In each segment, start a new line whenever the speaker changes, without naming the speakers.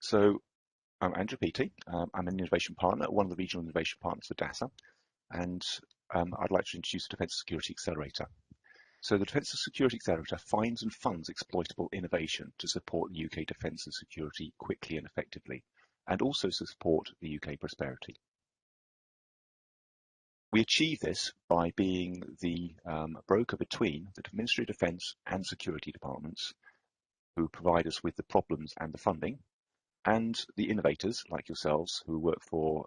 So I'm Andrew Peaty. I'm an innovation partner, one of the regional innovation partners for DASA, and I'd like to introduce the Defence Security Accelerator. So the Defence and Security Accelerator finds and funds exploitable innovation to support the UK defence and security quickly and effectively, and also to support the UK prosperity. We achieve this by being the broker between the Ministry of Defence and security departments, who provide us with the problems and the funding, and the innovators like yourselves who work for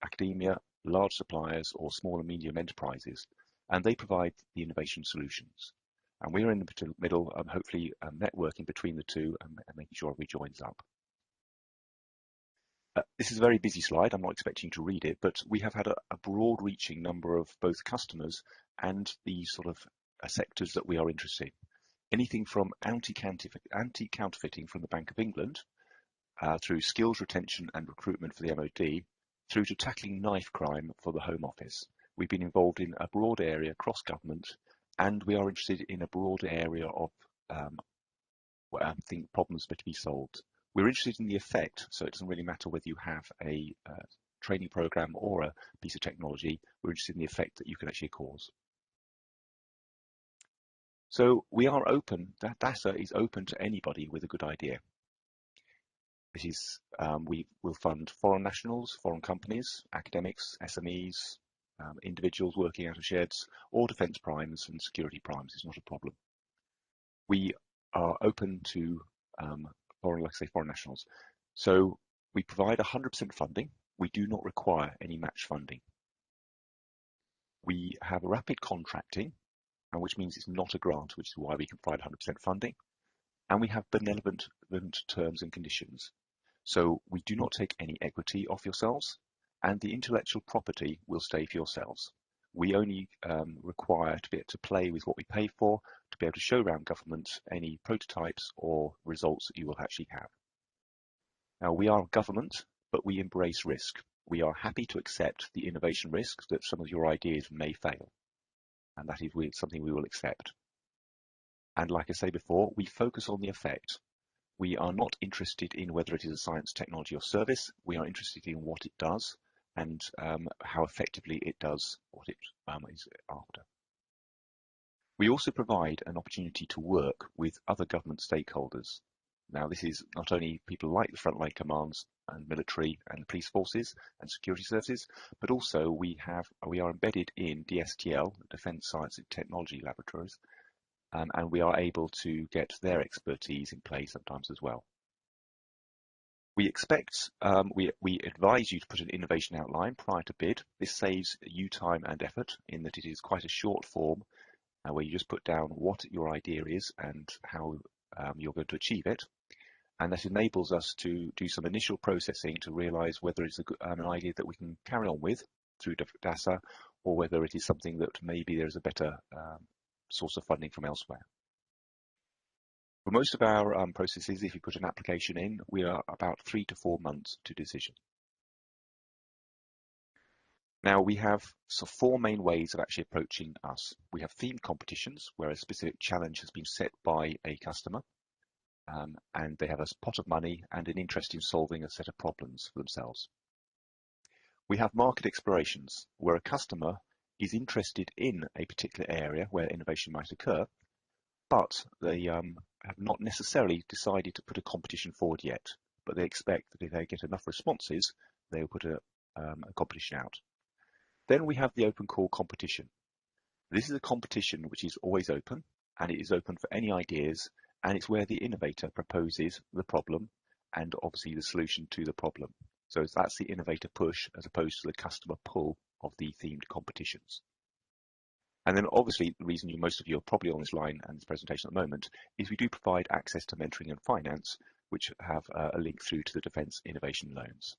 academia, large suppliers or small and medium enterprises, and they provide the innovation solutions. And we're in the middle, hopefully networking between the two and making sure everybody joins up. This is a very busy slide. I'm not expecting you to read it, but we have had a broad-reaching number of both customers and the sort of sectors that we are interested in. Anything from anti-counterfeiting from the Bank of England, through skills retention and recruitment for the MOD, through to tackling knife crime for the Home Office. We've been involved in a broad area cross-government, and we are interested in a broad area of problems to be solved. We're interested in the effect, so it doesn't really matter whether you have a training program or a piece of technology. We're interested in the effect that you can actually cause. So we are open, DASA is open to anybody with a good idea. This is, we will fund foreign nationals, foreign companies, academics, SMEs, individuals working out of sheds, or defence primes and security primes. It's not a problem. We are open to foreign nationals. So we provide 100% funding. We do not require any match funding. We have rapid contracting, which means it's not a grant, which is why we can provide 100% funding. And we have benevolent terms and conditions. So we do not take any equity off yourselves, and the intellectual property will stay for yourselves. We only require to be able to play with what we pay for, to be able to show around government any prototypes or results that you will actually have. Now, we are government, but we embrace risk. We are happy to accept the innovation risks that some of your ideas may fail. And that is something we will accept. And like I say before, we focus on the effect. We are not interested in whether it is a science, technology or service. We are interested in what it does and how effectively it does what it is after. We also provide an opportunity to work with other government stakeholders. Now, this is not only people like the frontline commands and military and police forces and security services, but also we are embedded in DSTL, Defence Science and Technology Laboratories, and we are able to get their expertise in place sometimes as well. We expect, we advise you to put an innovation outline prior to bid. This saves you time and effort in that it is quite a short form where you just put down what your idea is and how you're going to achieve it. And that enables us to do some initial processing to realise whether it's an idea that we can carry on with through DASA, or whether it is something that maybe there's a better source of funding from elsewhere. For most of our processes, if you put an application in, we are about 3 to 4 months to decision. Now, we have 4 main ways of actually approaching us. We have themed competitions, where a specific challenge has been set by a customer, and they have a pot of money and an interest in solving a set of problems for themselves. We have market explorations, where a customer is interested in a particular area where innovation might occur, but they have not necessarily decided to put a competition forward yet, but they expect that if they get enough responses, they will put a competition out. Then we have the open call competition. This is a competition which is always open, and it is open for any ideas, and it's where the innovator proposes the problem and obviously the solution to the problem. So that's the innovator push as opposed to the customer pull of the themed competitions. And then obviously the reason most of you are probably on this line and this presentation at the moment is we do provide access to mentoring and finance, which have a link through to the Defence Innovation Loans.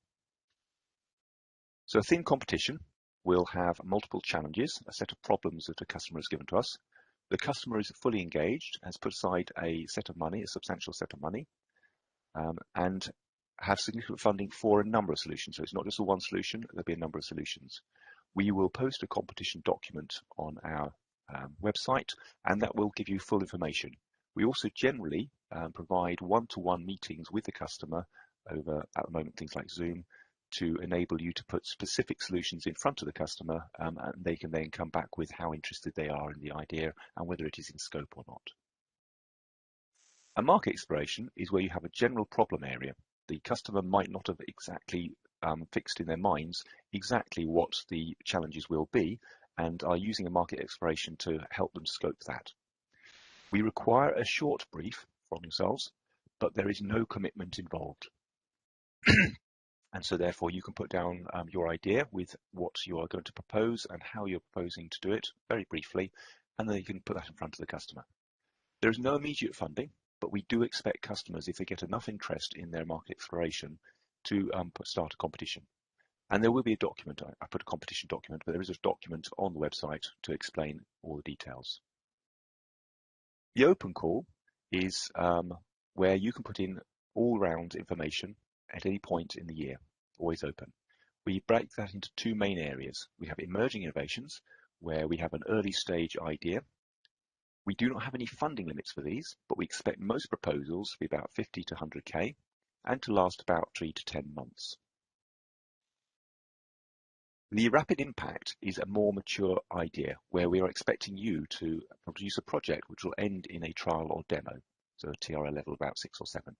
So a themed competition will have multiple challenges, a set of problems that a customer has given to us. The customer is fully engaged, has put aside a set of money, a substantial set of money, and have significant funding for a number of solutions. So it's not just the one solution, there'll be a number of solutions. We will post a competition document on our website, and that will give you full information. We also generally provide one-to-one meetings with the customer over, at the moment, things like Zoom, to enable you to put specific solutions in front of the customer, and they can then come back with how interested they are in the idea and whether it is in scope or not. A market exploration is where you have a general problem area. The customer might not have exactly fixed in their minds exactly what the challenges will be, and are using a market exploration to help them scope that. We require a short brief from yourselves, but there is no commitment involved. And so therefore you can put down your idea with what you are going to propose and how you're proposing to do it very briefly, and then you can put that in front of the customer. There is no immediate funding, but we do expect customers, if they get enough interest in their market exploration, to start a competition. And there will be a document, I put a competition document, but there is a document on the website to explain all the details. The open call is where you can put in all-round information at any point in the year, always open. We break that into two main areas. We have emerging innovations, where we have an early stage idea. We do not have any funding limits for these, but we expect most proposals to be about 50 to 100k and to last about 3 to 10 months. The rapid impact is a more mature idea, where we are expecting you to produce a project which will end in a trial or demo, so a TRL level about 6 or 7.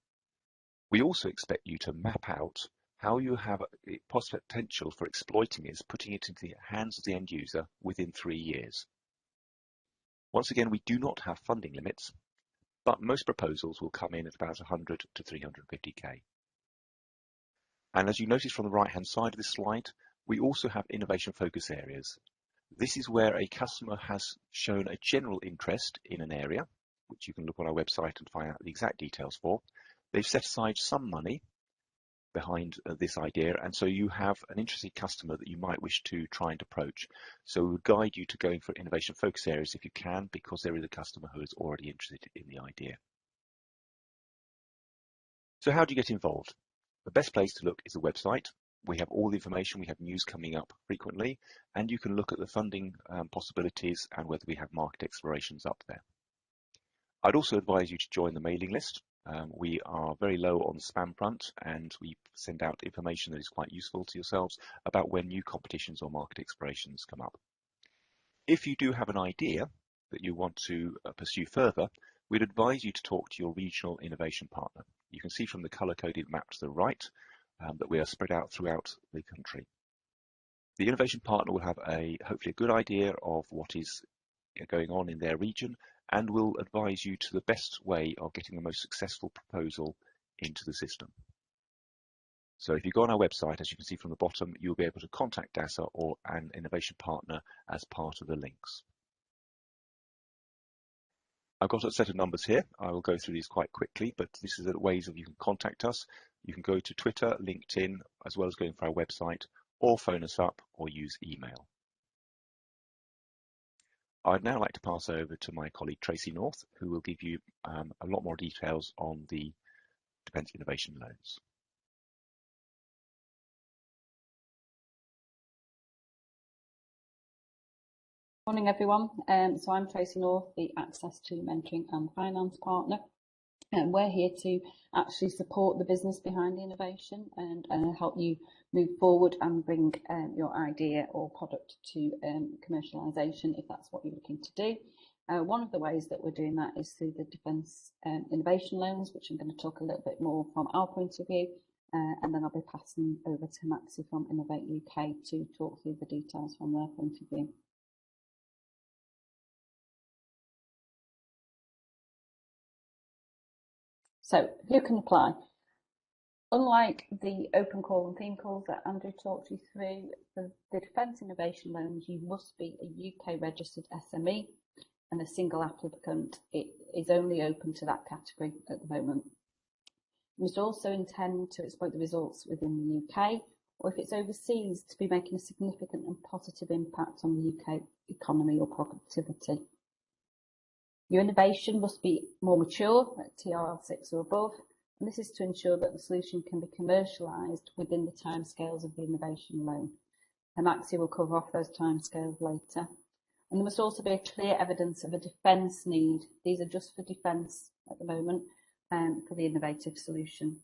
We also expect you to map out how you have a potential for exploiting this, putting it into the hands of the end user within 3 years. Once again, we do not have funding limits, but most proposals will come in at about 100 to 350k. And as you notice from the right-hand side of this slide, we also have innovation focus areas. This is where a customer has shown a general interest in an area, which you can look on our website and find out the exact details for. They've set aside some money behind this idea, and so you have an interested customer that you might wish to try and approach. So we would guide you to going for innovation focus areas if you can, because there is a customer who is already interested in the idea. So how do you get involved? The best place to look is the website. We have all the information, we have news coming up frequently, and you can look at the funding possibilities and whether we have market explorations up there. I'd also advise you to join the mailing list. We are very low on the spam front, and we send out information that is quite useful to yourselves about when new competitions or market explorations come up. If you do have an idea that you want to pursue further, we'd advise you to talk to your regional innovation partner. You can see from the colour-coded map to the right that we are spread out throughout the country. The innovation partner will have hopefully a good idea of what is going on in their region, and will advise you to the best way of getting the most successful proposal into the system. So if you go on our website, as you can see from the bottom, you'll be able to contact DASA or an innovation partner as part of the links. I've got a set of numbers here. I will go through these quite quickly, but this is the ways that you can contact us. You can go to Twitter, LinkedIn, as well as going for our website, or phone us up or use email. I'd now like to pass over to my colleague Tracy North, who will give you a lot more details on the Defence Innovation Loans.
Morning everyone. So I'm Tracy North, the Access to Mentoring and Finance Partner, and we're here to actually support the business behind the innovation and help you move forward and bring your idea or product to commercialisation if that's what you're looking to do. One of the ways that we're doing that is through the Defence Innovation Loans, which I'm going to talk a little bit more from our point of view, and then I'll be passing over to Maxi from Innovate UK to talk through the details from their point of view. So who can apply? Unlike the open call and theme calls that Andrew talked you through, for the Defence Innovation Loans, you must be a UK registered SME, and a single applicant. It is only open to that category at the moment. You must also intend to exploit the results within the UK, or if it's overseas, to be making a significant and positive impact on the UK economy or productivity. Your innovation must be more mature, at TRL 6 or above, and this is to ensure that the solution can be commercialised within the timescales of the innovation loan. And Maxi will cover off those timescales later. And there must also be a clear evidence of a defence need. These are just for defence at the moment, for the innovative solution.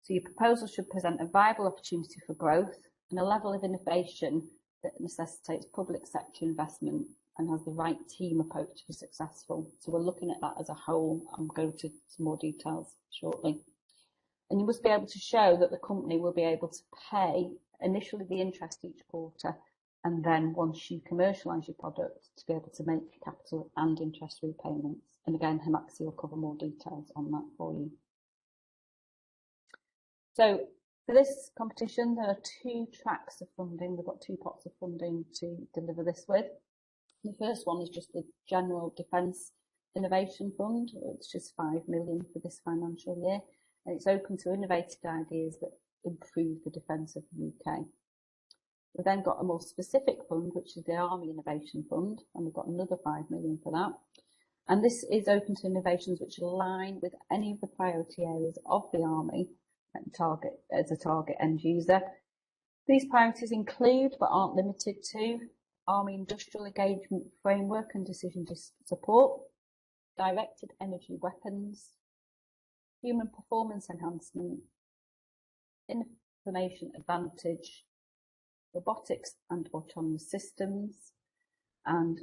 So your proposal should present a viable opportunity for growth and a level of innovation that necessitates public sector investment and has the right team approach to be successful. So we're looking at that as a whole. I'll go to some more details shortly. And you must be able to show that the company will be able to pay initially the interest each quarter, and then once you commercialise your product, to be able to make capital and interest repayments. And again, Hamaxi will cover more details on that for you. So for this competition, there are 2 tracks of funding. We've got 2 pots of funding to deliver this with. The first one is just the General Defence Innovation Fund, which is 5 million for this financial year, and it's open to innovative ideas that improve the defence of the UK. We've then got a more specific fund, which is the Army Innovation Fund, and we've got another 5 million for that. And this is open to innovations which align with any of the priority areas of the Army as a target end user. These priorities include, but aren't limited to, Army Industrial Engagement Framework and Decision Support, Directed Energy Weapons, Human Performance Enhancement, Information Advantage, Robotics and Autonomous Systems, and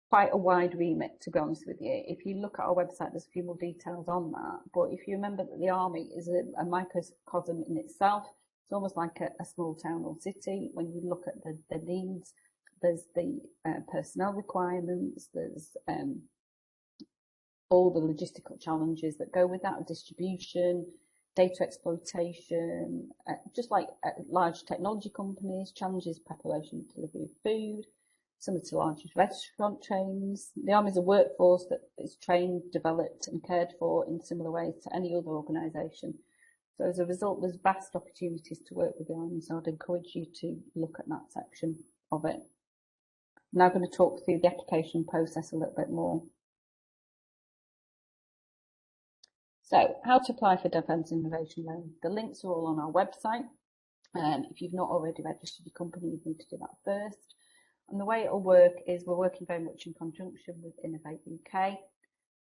quite a wide remit, to be honest with you. If you look at our website, there's a few more details on that. But if you remember that the Army is a microcosm in itself, it's almost like a small town or city. When you look at the needs, there's the personnel requirements, there's all the logistical challenges that go with that, distribution, data exploitation, just like large technology companies, challenges preparation and delivery of food, similar to large restaurant chains. The Army is a workforce that is trained, developed and cared for in similar ways to any other organisation. So as a result, there's vast opportunities to work with the Army, so I'd encourage you to look at that section of it. I'm now going to talk through the application process a little bit more. So, how to apply for Defence Innovation Loan. The links are all on our website. If you've not already registered your company, you need to do that first. And the way it will work is we're working very much in conjunction with Innovate UK.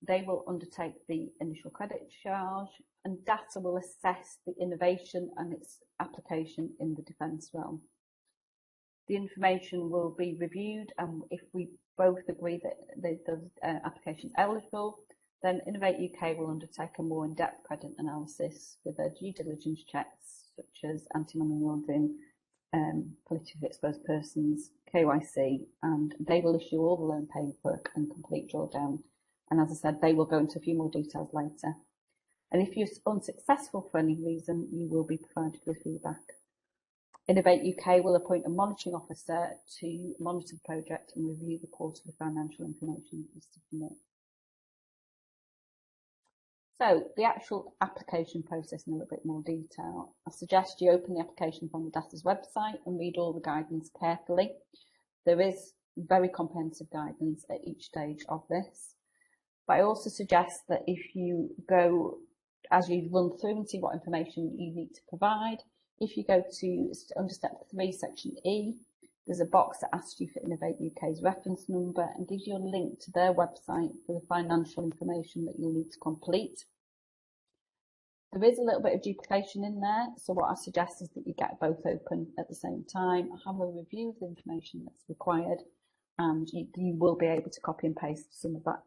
They will undertake the initial credit charge, and DASA will assess the innovation and its application in the defence realm. The information will be reviewed, and if we both agree that the application is eligible, then Innovate UK will undertake a more in-depth credit analysis with their due diligence checks, such as anti-money laundering, politically exposed persons, KYC, and they will issue all the loan paperwork and complete drawdown. And as I said, they will go into a few more details later. And if you're unsuccessful for any reason, you will be provided with feedback. Innovate UK will appoint a monitoring officer to monitor the project and review the quarterly financial information you submit. So the actual application process in a little bit more detail. I suggest you open the application from the DASA's website and read all the guidance carefully. There is very comprehensive guidance at each stage of this. But I also suggest that if you go, as you run through and see what information you need to provide, if you go to under step 3, section E, there's a box that asks you for Innovate UK's reference number and gives you a link to their website for the financial information that you'll need to complete. There is a little bit of duplication in there, so what I suggest is that you get both open at the same time, have a review of the information that's required, and you will be able to copy and paste some of that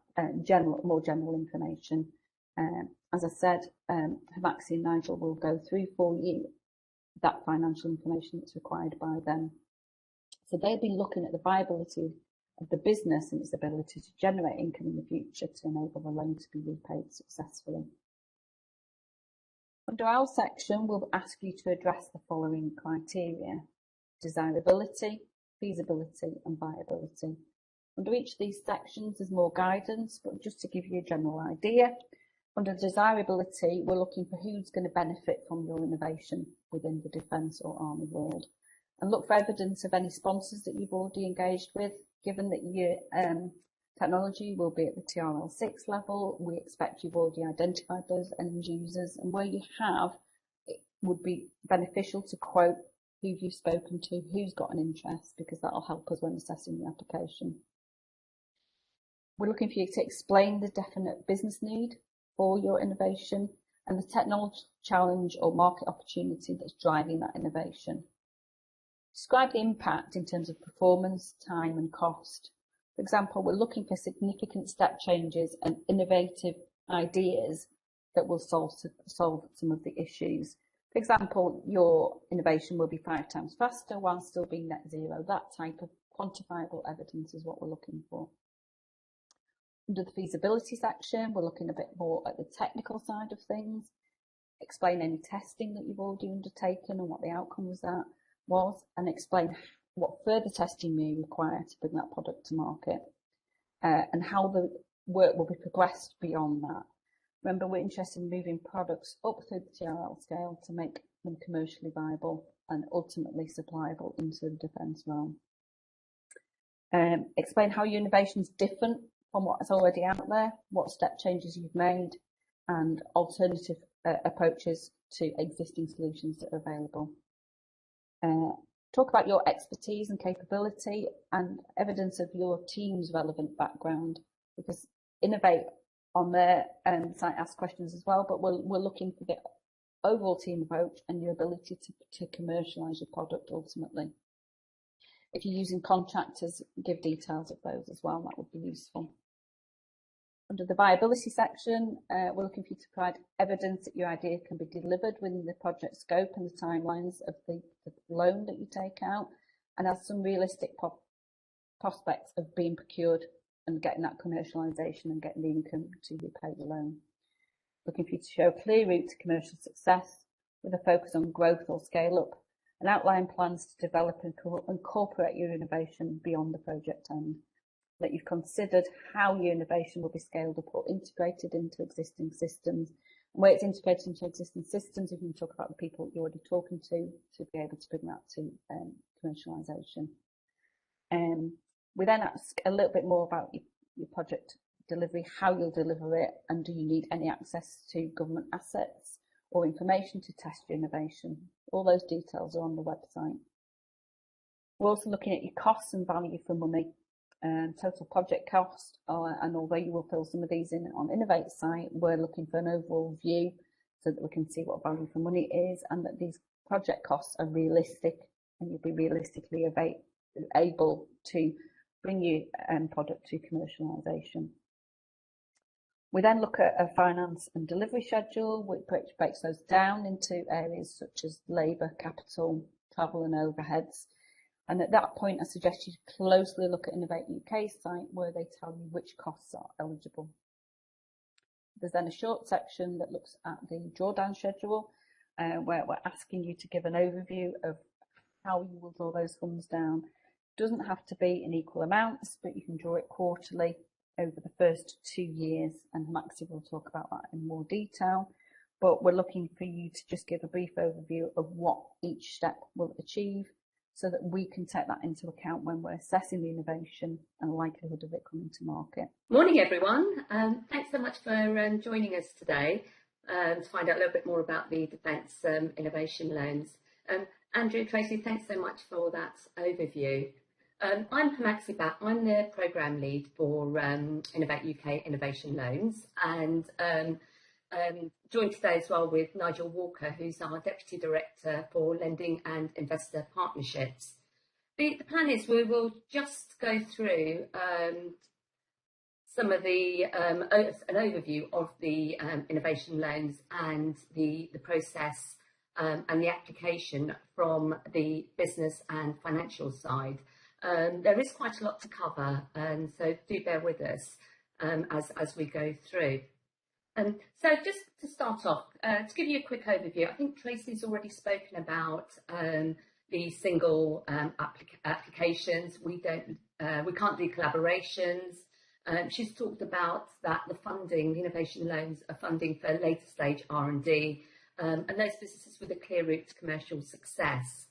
more general information. As I said, Hamaxi and Nigel will go through for you that financial information that's required by them. So they'll be looking at the viability of the business and its ability to generate income in the future to enable the loan to be repaid successfully. Under our section, we'll ask you to address the following criteria: desirability, feasibility and viability. Under each of these sections there's more guidance, but just to give you a general idea, under desirability we're looking for who's going to benefit from your innovation within the defence or army world. And look for evidence of any sponsors that you've already engaged with. Given that your technology will be at the TRL6 level, we expect you've already identified those end users, and where you have, it would be beneficial to quote who you've spoken to, who's got an interest, because that'll help us when assessing the application. We're looking for you to explain the definite business need for your innovation and the technology challenge or market opportunity that's driving that innovation. Describe the impact in terms of performance, time and cost. For example, we're looking for significant step changes and innovative ideas that will solve some of the issues. For example, your innovation will be 5 times faster while still being net zero. That type of quantifiable evidence is what we're looking for. Under the feasibility section, we're looking a bit more at the technical side of things. Explain any testing that you've already undertaken and what the outcome of that was, and explain what further testing may require to bring that product to market, and how the work will be progressed beyond that. Remember, we're interested in moving products up through the TRL scale to make them commercially viable and ultimately supplyable into the defence realm. Explain how your innovation is different from what is already out there, what step changes you've made, and alternative approaches to existing solutions that are available. Talk about your expertise and capability and evidence of your team's relevant background, because Innovate on their site asks questions as well, but we're looking for the overall team approach and your ability to commercialise your product ultimately. If you're using contractors, give details of those as well, that would be useful. Under the viability section, we're looking for you to provide evidence that your idea can be delivered within the project scope and the timelines of the loan that you take out, and has some realistic prospects of being procured and getting that commercialisation and getting the income to repay the loan. Looking for you to show a clear route to commercial success with a focus on growth or scale up, and outline plans to develop and incorporate your innovation beyond the project end. That you've considered how your innovation will be scaled up or integrated into existing systems. And where it's integrated into existing systems, you can talk about the people you're already talking to be able to bring that to commercialisation. We then ask a little bit more about your project delivery, how you'll deliver it, and do you need any access to government assets or information to test your innovation. All those details are on the website. We're also looking at your costs and value for money. Total project cost, and although you will fill some of these in on Innovate's site, we're looking for an overall view so that we can see what value for money is, and that these project costs are realistic and you'll be realistically able to bring your product to commercialisation. We then look at a finance and delivery schedule, which breaks those down into areas such as labour, capital, travel and overheads. And at that point, I suggest you closely look at Innovate UK's site where they tell you which costs are eligible. There's then a short section that looks at the drawdown schedule, where we're asking you to give an overview of how you will draw those funds down. It doesn't have to be in equal amounts, but you can draw it quarterly over the first 2 years, and Maxi will talk about that in more detail. But we're looking for you to just give a brief overview of what each step will achieve, so that we can take that into account when we're assessing the innovation and likelihood of it coming to market.
Morning everyone, thanks so much for joining us today to find out a little bit more about the Defence Innovation Loans. Andrew, Tracy, thanks so much for that overview. I'm Maxi Bat, I'm the Programme Lead for Innovate UK Innovation Loans, and joined today as well with Nigel Walker, who's our Deputy Director for Lending and Investor Partnerships. The plan is we will just go through some of the an overview of the innovation loans and the process and the application from the business and financial side. There is quite a lot to cover, so do bear with us as we go through. So just to start off, to give you a quick overview, I think Tracy's already spoken about the single applications. We can't do collaborations. She's talked about that the funding, the innovation loans are funding for later stage R&D, and those businesses with a clear route to commercial success.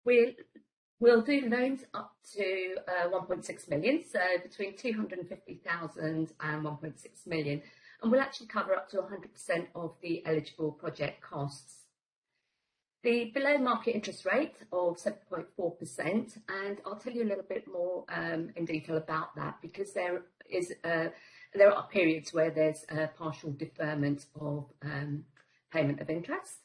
We'll do loans up to 1.6 million, so between 250,000 and 1.6 million. And we'll actually cover up to 100% of the eligible project costs. The below market interest rate of 7.4%, and I'll tell you a little bit more in detail about that, because there is There are periods where there's a partial deferment of payment of interest,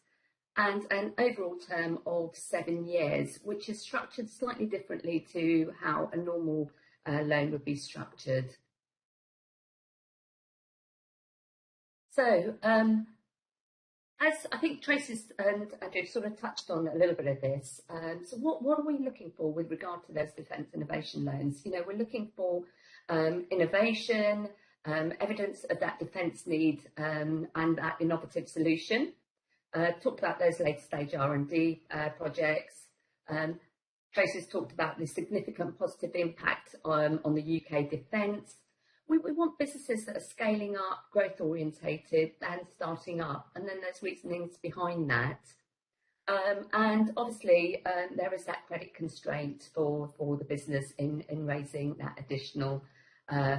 and an overall term of 7 years, which is structured slightly differently to how a normal loan would be structured. So, as I think Tracy and Andrew sort of touched on a little bit of this, so what are we looking for with regard to those defence innovation loans? You know, we're looking for innovation, evidence of that defence need and that innovative solution. Talked about those later stage R&D projects. Tracy's talked about the significant positive impact on the UK defence. We want businesses that are scaling up, growth orientated and starting up, and then there's reasonings behind that. And obviously there is that credit constraint for the business in raising that additional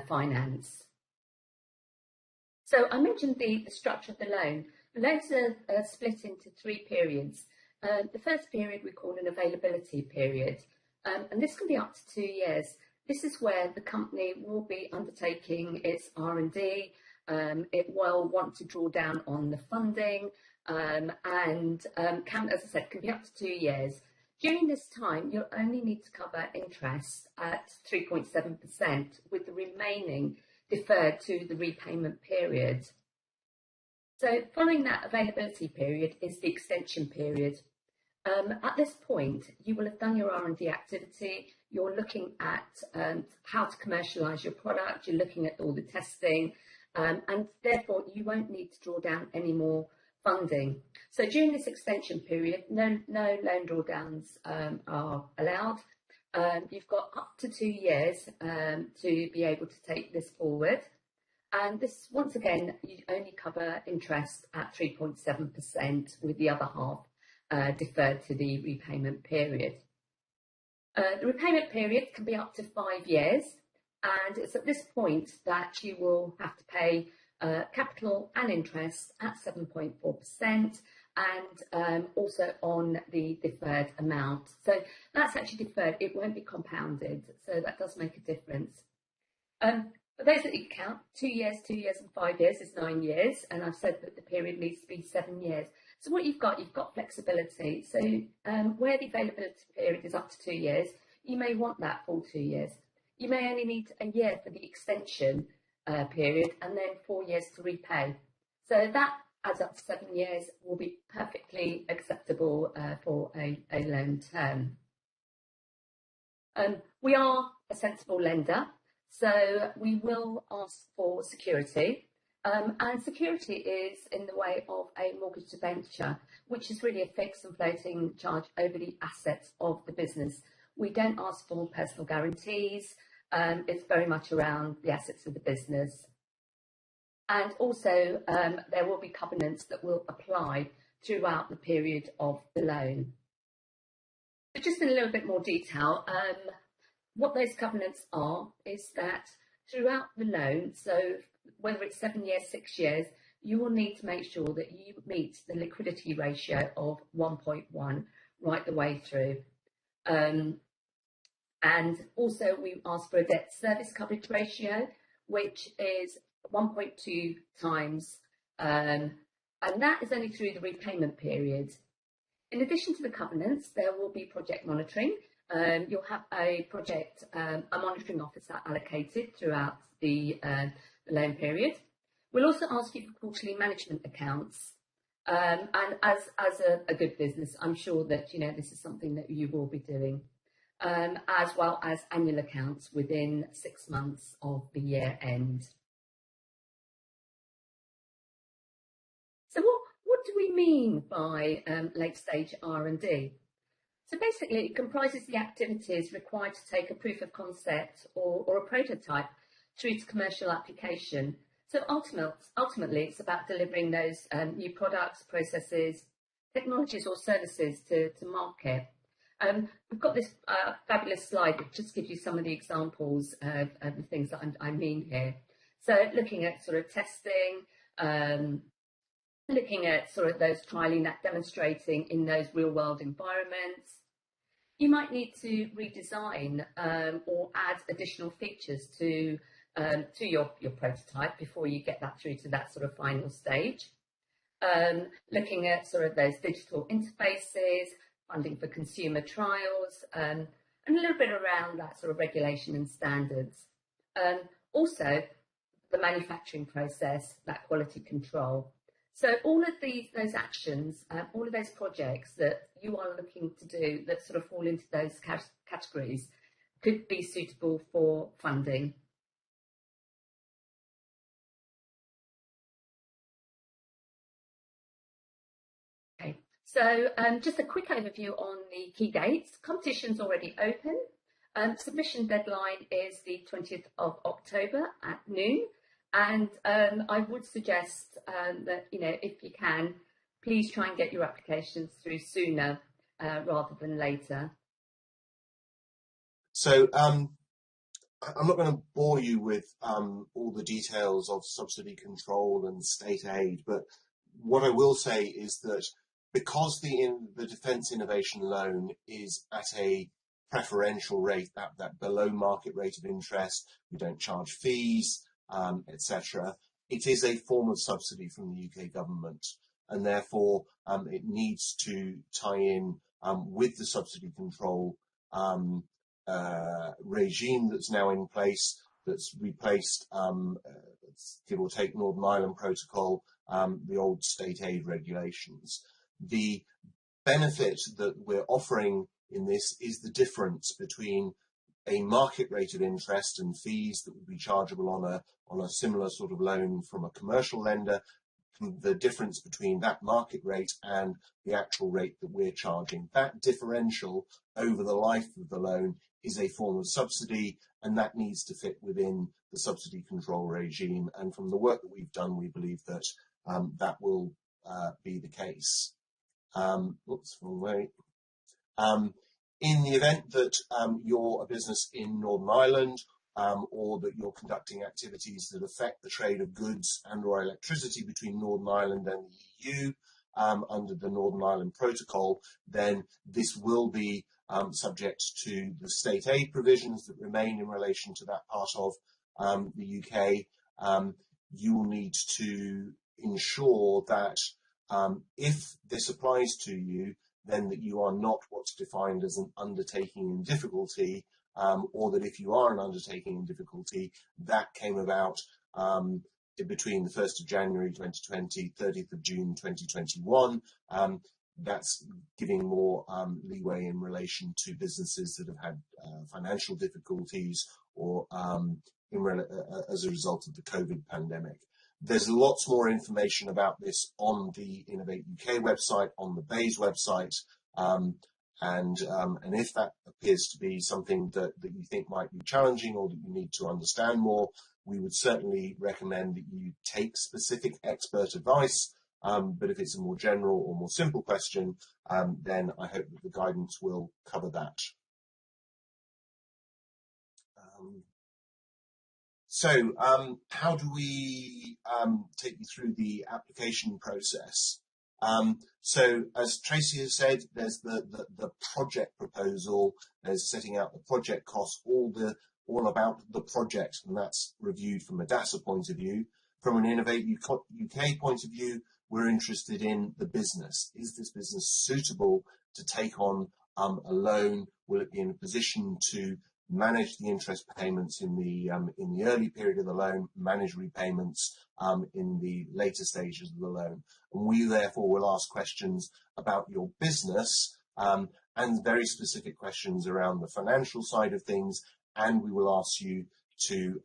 finance. So I mentioned the structure of the loan. The loans are split into 3 periods. The first period we call an availability period, and this can be up to 2 years. This is where the company will be undertaking its R&D. It will want to draw down on the funding, and can, as I said, can be up to 2 years. During this time, you'll only need to cover interest at 3.7%, with the remaining deferred to the repayment period. So following that availability period is the extension period. At this point, you will have done your R&D activity. You're looking at how to commercialise your product. You're looking at all the testing, and therefore you won't need to draw down any more funding. So during this extension period, no loan drawdowns are allowed. You've got up to 2 years to be able to take this forward. And this, once again, you only cover interest at 3.7%, with the other half deferred to the repayment period. The repayment period can be up to 5 years, and it's at this point that you will have to pay capital and interest at 7.4%, and also on the deferred amount. So that's actually deferred, it won't be compounded, so that does make a difference. For those that you count, 2 years, 2 years and 5 years is 9 years, and I've said that the period needs to be 7 years. So what you've got flexibility. So where the availability period is up to 2 years, you may want that full 2 years. You may only need a year for the extension period, and then 4 years to repay. So that adds up to 7 years, will be perfectly acceptable for a loan term. We are a sensible lender, so we will ask for security. And security is in the way of a mortgage debenture, which is really a fixed and floating charge over the assets of the business. We don't ask for personal guarantees. It's very much around the assets of the business. And also there will be covenants that will apply throughout the period of the loan. So just in a little bit more detail, what those covenants are is that throughout the loan, so whether it's 7 years, 6 years, you will need to make sure that you meet the liquidity ratio of 1.1 right the way through. And also we ask for a debt service coverage ratio, which is 1.2 times, and that is only through the repayment period. In addition to the covenants, there will be project monitoring. You'll have a monitoring officer allocated throughout the loan period. We'll also ask you for quarterly management accounts, and as a good business, I'm sure that this is something that you will be doing, as well as annual accounts within 6 months of the year end. So what do we mean by late stage R&D? So basically, it comprises the activities required to take a proof of concept or a prototype through to commercial application. So ultimately, it's about delivering those new products, processes, technologies or services to market. We've got this fabulous slide that just gives you some of the examples of the things that I mean here. So looking at sort of testing, looking at sort of those trialing, that demonstrating in those real world environments. You might need to redesign or add additional features to to your prototype before you get that through to that sort of final stage. Looking at sort of those digital interfaces, funding for consumer trials, and a little bit around that sort of regulation and standards. Also, the manufacturing process, that quality control. So all of those actions, all of those projects that you are looking to do that sort of fall into those categories could be suitable for funding. Okay, so just a quick overview on the key dates. Competition's already open. Submission deadline is the 20th of October at noon. And I would suggest that, if you can, please try and get your applications through sooner rather than later.
So I'm not going to bore you with all the details of subsidy control and state aid, but what I will say is that because the Defence Innovation Loan is at a preferential rate, that below market rate of interest, we don't charge fees, etc. It is a form of subsidy from the UK government, and therefore it needs to tie in with the subsidy control regime that's now in place, that's replaced, give or take, Northern Ireland Protocol, the old state aid regulations. The benefit that we're offering in this is the difference between a market rate of interest and fees that would be chargeable on a similar sort of loan from a commercial lender, the difference between that market rate and the actual rate that we're charging. That differential over the life of the loan is a form of subsidy, and that needs to fit within the subsidy control regime. And from the work that we've done, we believe that that will be the case. Oops, wrong way. In the event that you're a business in Northern Ireland, or that you're conducting activities that affect the trade of goods and/or electricity between Northern Ireland and the EU under the Northern Ireland Protocol, then this will be subject to the state aid provisions that remain in relation to that part of the UK. You will need to ensure that if this applies to you, then that you are not what's defined as an undertaking in difficulty, or that if you are an undertaking in difficulty, that came about between the 1st of January 2020, 30th of June 2021. That's giving more leeway in relation to businesses that have had financial difficulties or as a result of the COVID pandemic. There's lots more information about this on the Innovate UK website, on the BEIS website, and if that appears to be something that you think might be challenging or that you need to understand more, we would certainly recommend that you take specific expert advice. But if it's a more general or more simple question, then I hope that the guidance will cover that. So how do we take you through the application process? So as Tracy has said, there's the project proposal, there's setting out the project costs, all about the project, and that's reviewed from a DASA point of view. From an Innovate UK point of view, we're interested in the business. Is this business suitable to take on a loan? Will it be in a position to manage the interest payments in the early period of the loan, manage repayments in the later stages of the loan? And we therefore will ask questions about your business and very specific questions around the financial side of things, and we will ask you to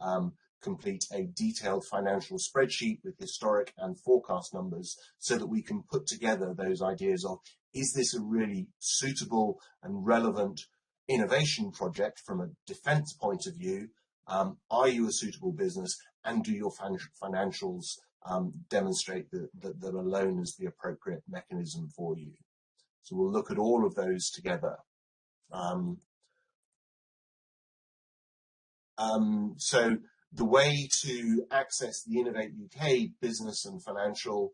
complete a detailed financial spreadsheet with historic and forecast numbers so that we can put together those ideas of, is this a really suitable and relevant innovation project from a defence point of view? Are you a suitable business, and do your financials demonstrate that a loan is the appropriate mechanism for you? So we'll look at all of those together. So the way to access the Innovate UK business and financial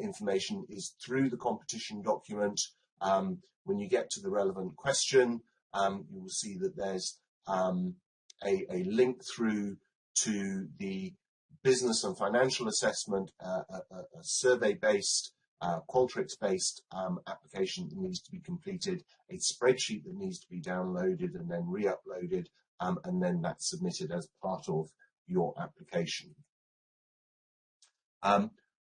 information is through the competition document. When you get to the relevant question, you will see that there's a link through to the business and financial assessment, a survey-based, Qualtrics-based application that needs to be completed, a spreadsheet that needs to be downloaded and then re-uploaded, and then that's submitted as part of your application.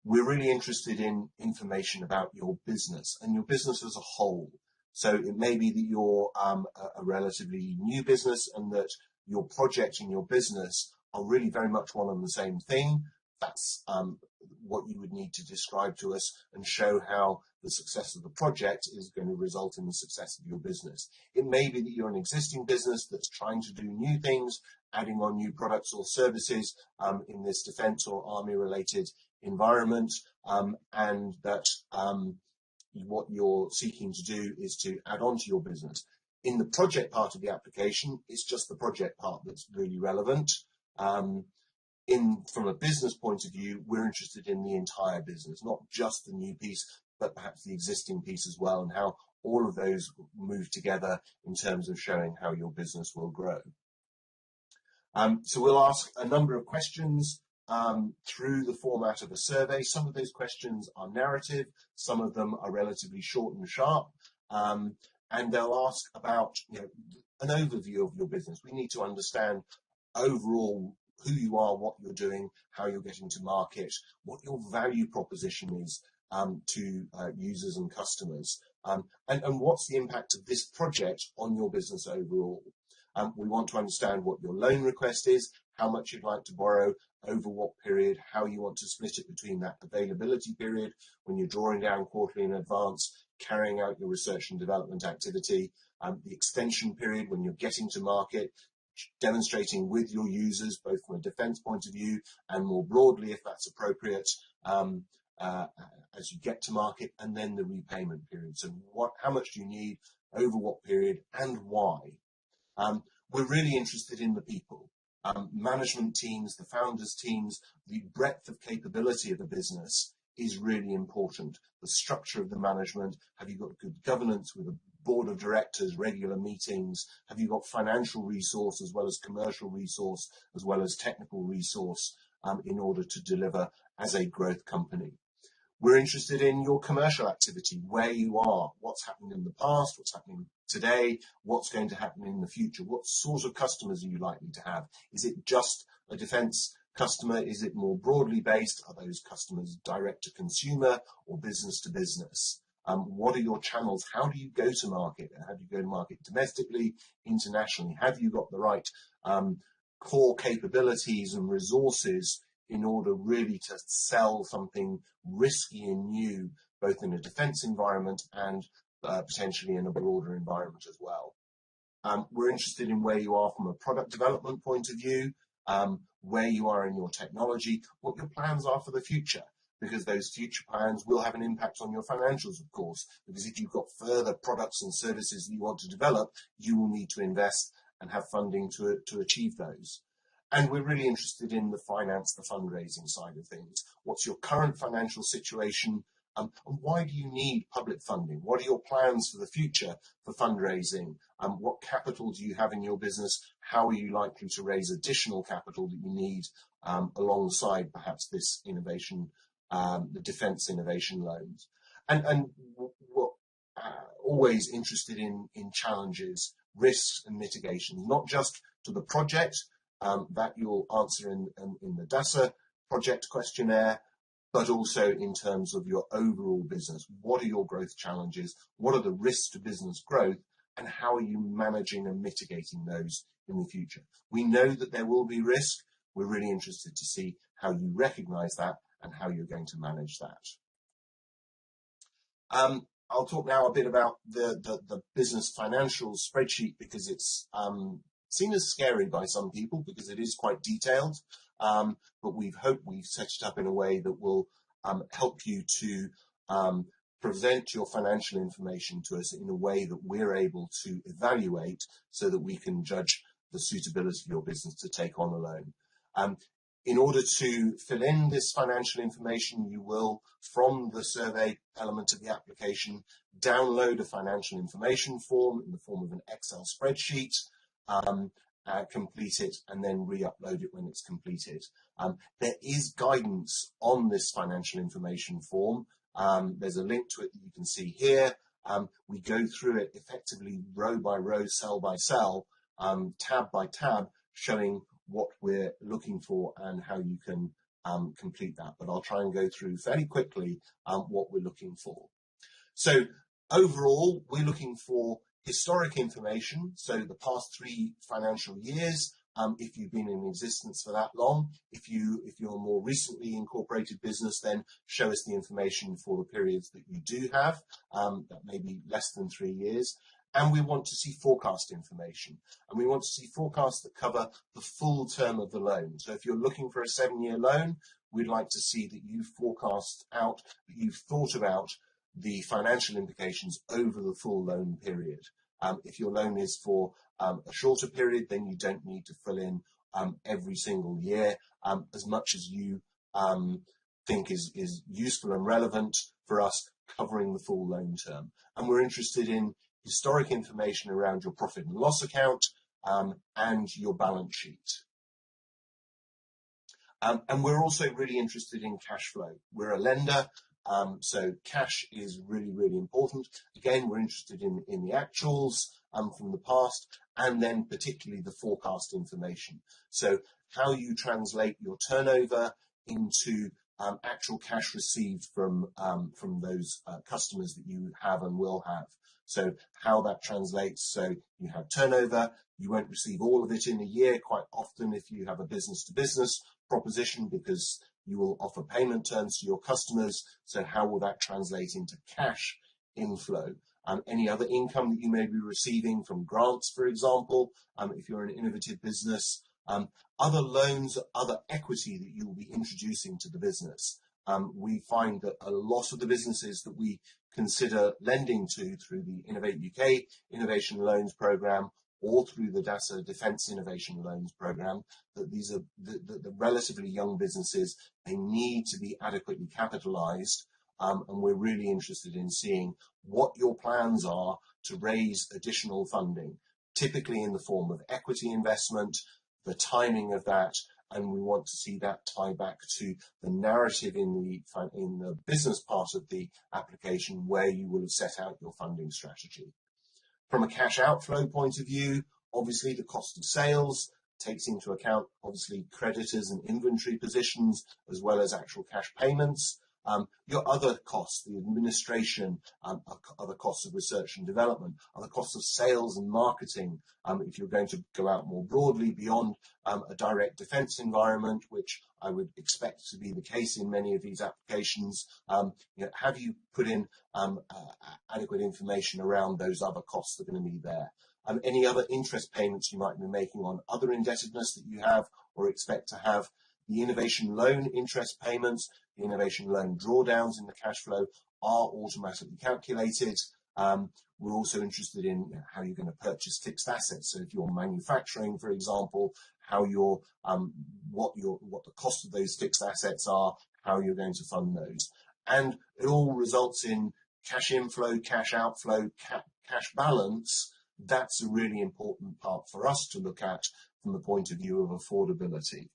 We're really interested in information about your business and your business as a whole. So it may be that you're a relatively new business and that your project and your business are really very much one and the same thing. That's what you would need to describe to us and show how the success of the project is going to result in the success of your business. It may be that you're an existing business that's trying to do new things, adding on new products or services in this defence or army related environment, and that what you're seeking to do is to add on to your business. In the project part of the application, it's just the project part that's really relevant. From a business point of view, we're interested in the entire business, not just the new piece, but perhaps the existing piece as well, and how all of those move together in terms of showing how your business will grow. So we'll ask a number of questions through the format of a survey. Some of those questions are narrative, some of them are relatively short and sharp, and they'll ask about an overview of your business. We need to understand overall who you are, what you're doing, how you're getting to market, what your value proposition is to users and customers, and what's the impact of this project on your business overall. We want to understand what your loan request is, how much you'd like to borrow, over what period, how you want to split it between that availability period when you're drawing down quarterly in advance, carrying out your research and development activity, the extension period when you're getting to market, demonstrating with your users, both from a defence point of view and more broadly, if that's appropriate, as you get to market, and then the repayment period. So how much do you need, over what period, and why? We're really interested in the people. Management teams, the founders teams, the breadth of capability of a business is really important. The structure of the management, have you got good governance with a board of directors, regular meetings? Have you got financial resource as well as commercial resource, as well as technical resource in order to deliver as a growth company? We're interested in your commercial activity, where you are, what's happened in the past, what's happening today, what's going to happen in the future. What sort of customers are you likely to have? Is it just a defence customer? Is it more broadly based? Are those customers direct to consumer or business to business? What are your channels? How do you go to market? How do you go to market domestically, internationally? Have you got the right core capabilities and resources in order really to sell something risky and new, both in a defence environment and potentially in a broader environment as well? We're interested in where you are from a product development point of view, where you are in your technology, what your plans are for the future, because those future plans will have an impact on your financials, of course, because if you've got further products and services that you want to develop, you will need to invest and have funding to achieve those. And we're really interested in the finance, the fundraising side of things. What's your current financial situation? And why do you need public funding? What are your plans for the future for fundraising? What capital do you have in your business? How are you likely to raise additional capital that you need alongside perhaps this innovation, the defence innovation loans? And what always interested in challenges, risks and mitigations, not just to the project, that you'll answer in the DASA project questionnaire, but also in terms of your overall business. What are your growth challenges? What are the risks to business growth? And how are you managing and mitigating those in the future? We know that there will be risk. We're really interested to see how you recognise that and how you're going to manage that. I'll talk now a bit about the business financial spreadsheet, because it's seen as scary by some people because it is quite detailed, but we've set it up in a way that will help you to present your financial information to us in a way that we're able to evaluate so that we can judge the suitability of your business to take on a loan. In order to fill in this financial information, you will, from the survey element of the application, download a financial information form in the form of an Excel spreadsheet. complete it, and then re-upload it when it's completed. There is guidance on this financial information form. There's a link to it that you can see here. We go through it effectively row by row, cell by cell, tab by tab, showing what we're looking for and how you can complete that. But I'll try and go through fairly quickly what we're looking for. So overall, we're looking for historic information, so the past 3 financial years, if you've been in existence for that long. If you're a more recently incorporated business, then show us the information for the periods that you do have, that may be less than 3 years. And we want to see forecast information, and we want to see forecasts that cover the full term of the loan. So if you're looking for a 7-year loan, we'd like to see that you've forecast out, that you've thought about the financial implications over the full loan period. If your loan is for a shorter period, then you don't need to fill in every single year, as much as you think is useful and relevant for us, covering the full loan term. And we're interested in historic information around your profit and loss account and your balance sheet. And we're also really interested in cash flow. We're a lender, so cash is really, really important. Again, we're interested in the actuals from the past, and then particularly the forecast information. So how you translate your turnover into actual cash received from those customers that you have and will have. So how that translates, so you have turnover, you won't receive all of it in a year quite often if you have a business-to-business proposition, because you will offer payment terms to your customers. So how will that translate into cash inflow? Any other income that you may be receiving from grants, for example, if you're an innovative business, other loans, other equity that you will be introducing to the business. We find that a lot of the businesses that we consider lending to through the Innovate UK Innovation Loans Programme or through the DASA Defence Innovation Loans Programme, that these are the relatively young businesses, they need to be adequately capitalised, and we're really interested in seeing what your plans are to raise additional funding, typically in the form of equity investment, the timing of that, and we want to see that tie back to the narrative in the business part of the application where you will have set out your funding strategy. From a cash outflow point of view, obviously the cost of sales takes into account obviously creditors and inventory positions as well as actual cash payments. Your other costs, the administration, other costs of research and development, other costs of sales and marketing, if you're going to go out more broadly beyond a direct defence environment, which I would expect to be the case in many of these applications, have you put in adequate information around those other costs that are going to be there? Any other interest payments you might be making on other indebtedness that you have or expect to have, the innovation loan interest payments, the innovation loan drawdowns in the cash flow are automatically calculated. We're also interested in how you're going to purchase fixed assets. So if you're manufacturing, for example, how what the cost of those fixed assets are, how you're going to fund those. And it all results in cash inflow, cash outflow, cash balance. That's a really important part for us to look at from the point of view of affordability.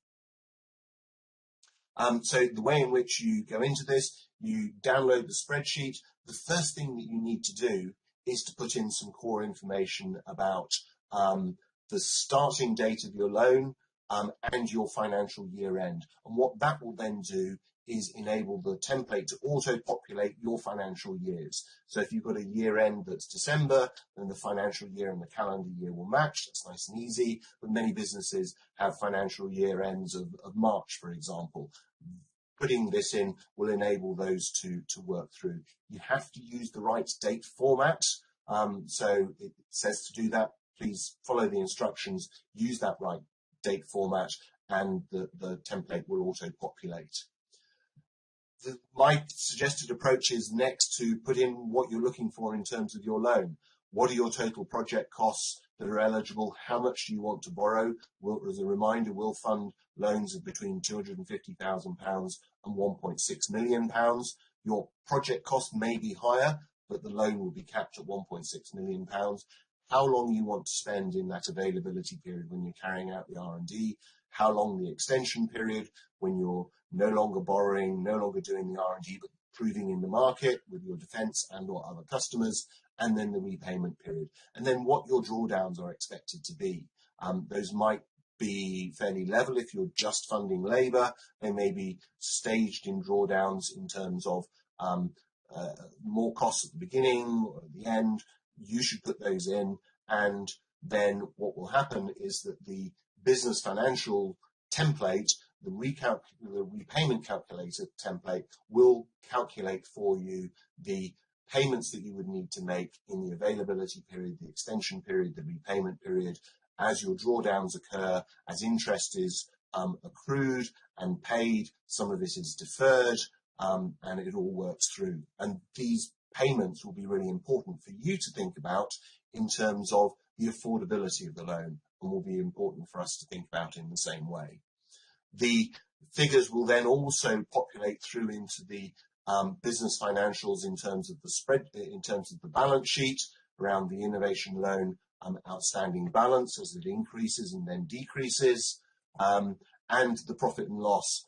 So the way in which you go into this, you download the spreadsheet. The first thing that you need to do is to put in some core information about the starting date of your loan and your financial year end. And what that will then do is enable the template to auto-populate your financial years. So if you've got a year end that's December, then the financial year and the calendar year will match. That's nice and easy. But many businesses have financial year ends of March, for example. Putting this in will enable those to work through. You have to use the right date format. So it says to do that, please follow the instructions, use that right date format, and the template will auto-populate. My suggested approach is next to put in what you're looking for in terms of your loan. What are your total project costs that are eligible? How much do you want to borrow? As a reminder, we'll fund loans of between £250,000 and £1.6 million. Your project cost may be higher, but the loan will be capped at £1.6 million. how long you want to spend in that availability period when you're carrying out the R&D, how long the extension period when you're no longer borrowing, no longer doing the R&D, but proving in the market with your defence and or other customers, and then the repayment period. And then what your drawdowns are expected to be. Those might be fairly level if you're just funding labour. They may be staged in drawdowns in terms of more costs at the beginning or at the end. You should put those in, and then what will happen is that the business financial template, the repayment calculator template, will calculate for you the payments that you would need to make in the availability period, the extension period, the repayment period, as your drawdowns occur, as interest is accrued and paid. Some of it is deferred, and it all works through. And these payments will be really important for you to think about in terms of the affordability of the loan, and will be important for us to think about in the same way. The figures will then also populate through into the business financials in terms of the spread, in terms of the balance sheet around the innovation loan outstanding balance as it increases and then decreases, and the profit and loss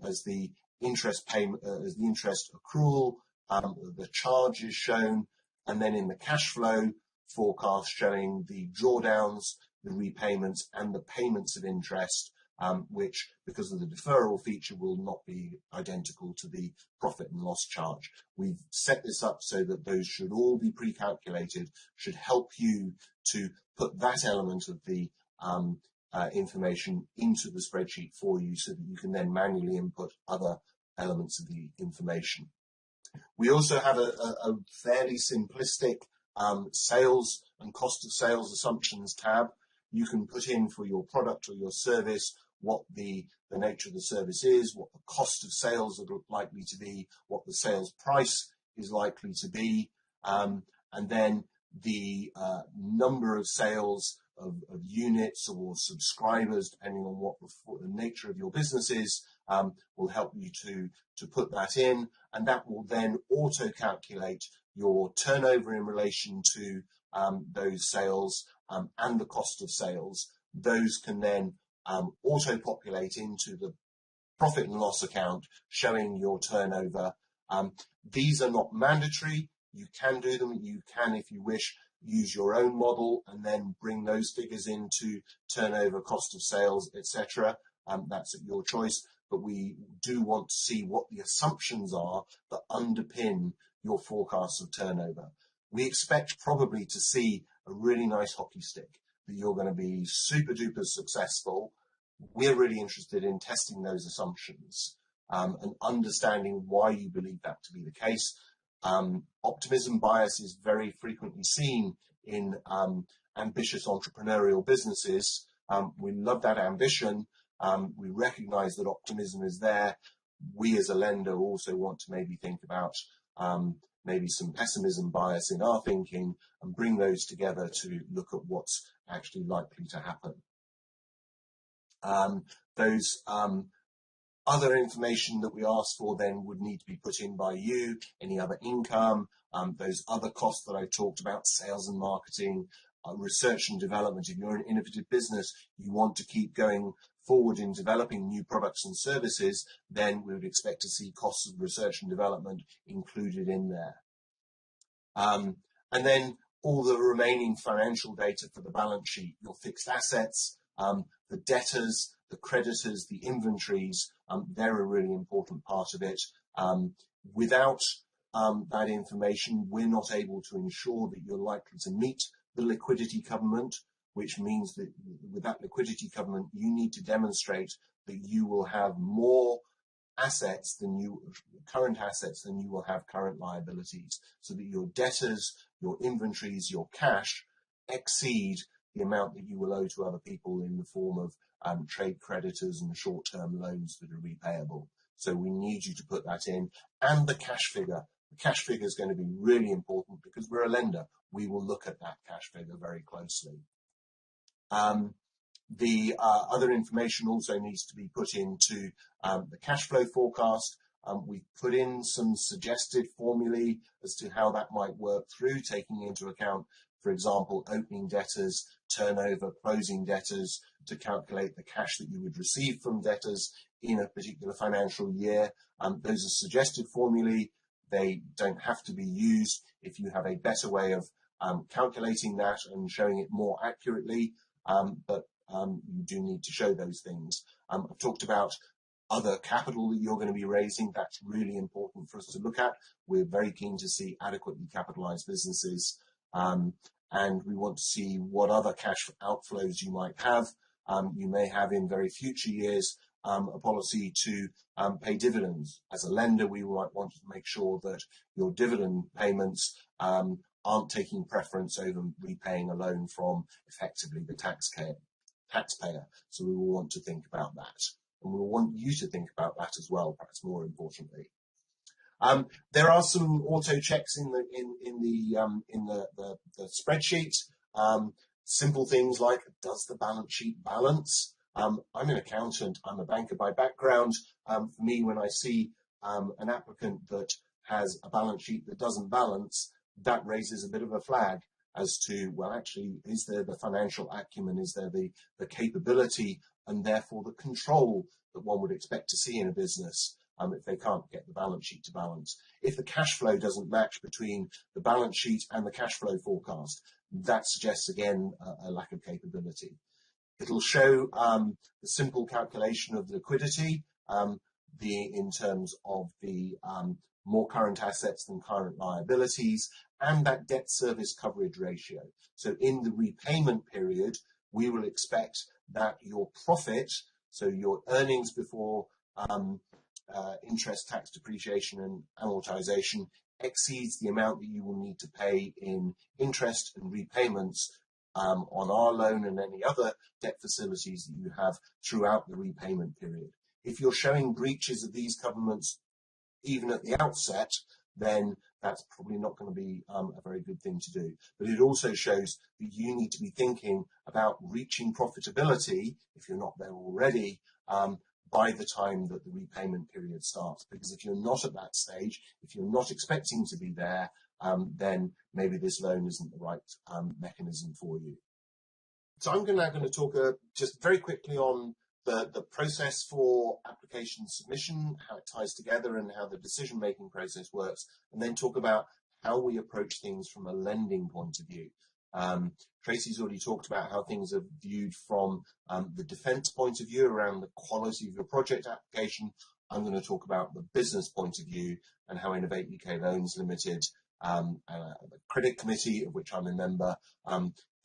as the interest payment, as the interest accrual, the charge is shown, and then in the cash flow forecast showing the drawdowns, the repayments, and the payments of interest, which, because of the deferral feature, will not be identical to the profit and loss charge. We've set this up so that those should all be pre-calculated, should help you to put that element of the information into the spreadsheet for you so that you can then manually input other elements of the information. We also have a fairly simplistic sales and cost of sales assumptions tab. You can put in for your product or your service what the nature of the service is, what the cost of sales are likely to be, what the sales price is likely to be, and then the number of sales of units or subscribers, depending on what the nature of your business is, will help you to put that in, and that will then auto-calculate your turnover in relation to those sales and the cost of sales. Those can then auto-populate into the profit and loss account showing your turnover. These are not mandatory. You can do them. You can, if you wish, use your own model and then bring those figures into turnover, cost of sales, etc. That's at your choice. But we do want to see what the assumptions are that underpin your forecasts of turnover. We expect probably to see a really nice hockey stick, that you're going to be super duper successful. We're really interested in testing those assumptions and understanding why you believe that to be the case. Optimism bias is very frequently seen in ambitious entrepreneurial businesses. We love that ambition. We recognize that optimism is there. We as a lender also want to maybe think about maybe some pessimism bias in our thinking and bring those together to look at what's actually likely to happen. Those other information that we ask for then would need to be put in by you, any other income, those other costs that I talked about, sales and marketing, research and development. If you're an innovative business, you want to keep going forward in developing new products and services, then we would expect to see costs of research and development included in there. And then all the remaining financial data for the balance sheet, your fixed assets, the debtors, the creditors, the inventories, they're a really important part of it. Without that information, we're not able to ensure that you're likely to meet the liquidity covenant, which means that with that liquidity covenant, you need to demonstrate that you will have more assets than current assets than you will have current liabilities, so that your debtors, your inventories, your cash exceed the amount that you will owe to other people in the form of trade creditors and short-term loans that are repayable. So we need you to put that in, and the cash figure. The cash figure is going to be really important because we're a lender. We will look at that cash figure very closely. The other information also needs to be put into the cash flow forecast. We've put in some suggested formulae as to how that might work through, taking into account for example, opening debtors, turnover, closing debtors, to calculate the cash that you would receive from debtors in a particular financial year. Those are suggested formulae. They don't have to be used. If you have a better way of calculating that and showing it more accurately, but you do need to show those things. I've talked about other capital that you're going to be raising. That's really important for us to look at. We're very keen to see adequately capitalized businesses, and we want to see what other cash outflows you might have. You may have in very future years a policy to pay dividends. As a lender, we might want to make sure that your dividend payments aren't taking preference over repaying a loan from effectively the taxpayer. So we will want to think about that, and we will want you to think about that as well, perhaps more importantly. There are some auto checks in the spreadsheet. Simple things like, does the balance sheet balance? I'm an accountant, I'm a banker by background. For me, when I see an applicant that has a balance sheet that doesn't balance, that raises a bit of a flag as to, well, actually, is there the financial acumen, is there the capability, and therefore the control that one would expect to see in a business if they can't get the balance sheet to balance. If the cash flow doesn't match between the balance sheet and the cash flow forecast, that suggests, again, a lack of capability. It'll show the simple calculation of liquidity, in terms of the more current assets than current liabilities, and that debt service coverage ratio. So in the repayment period, we will expect that your profit, so your earnings before interest, tax, depreciation and amortization, exceeds the amount that you will need to pay in interest and repayments on our loan and any other debt facilities that you have throughout the repayment period. If you're showing breaches of these covenants even at the outset, then that's probably not going to be a very good thing to do. But it also shows that you need to be thinking about reaching profitability, if you're not there already, by the time that the repayment period starts. Because if you're not at that stage, if you're not expecting to be there, then maybe this loan isn't the right mechanism for you. So I'm now going to talk just very quickly on the process for application submission, how it ties together and how the decision-making process works, and then talk about how we approach things from a lending point of view. Tracy's already talked about how things are viewed from the defence point of view around the quality of your project application. I'm going to talk about the business point of view and how Innovate UK Loans Limited, the credit committee of which I'm a member,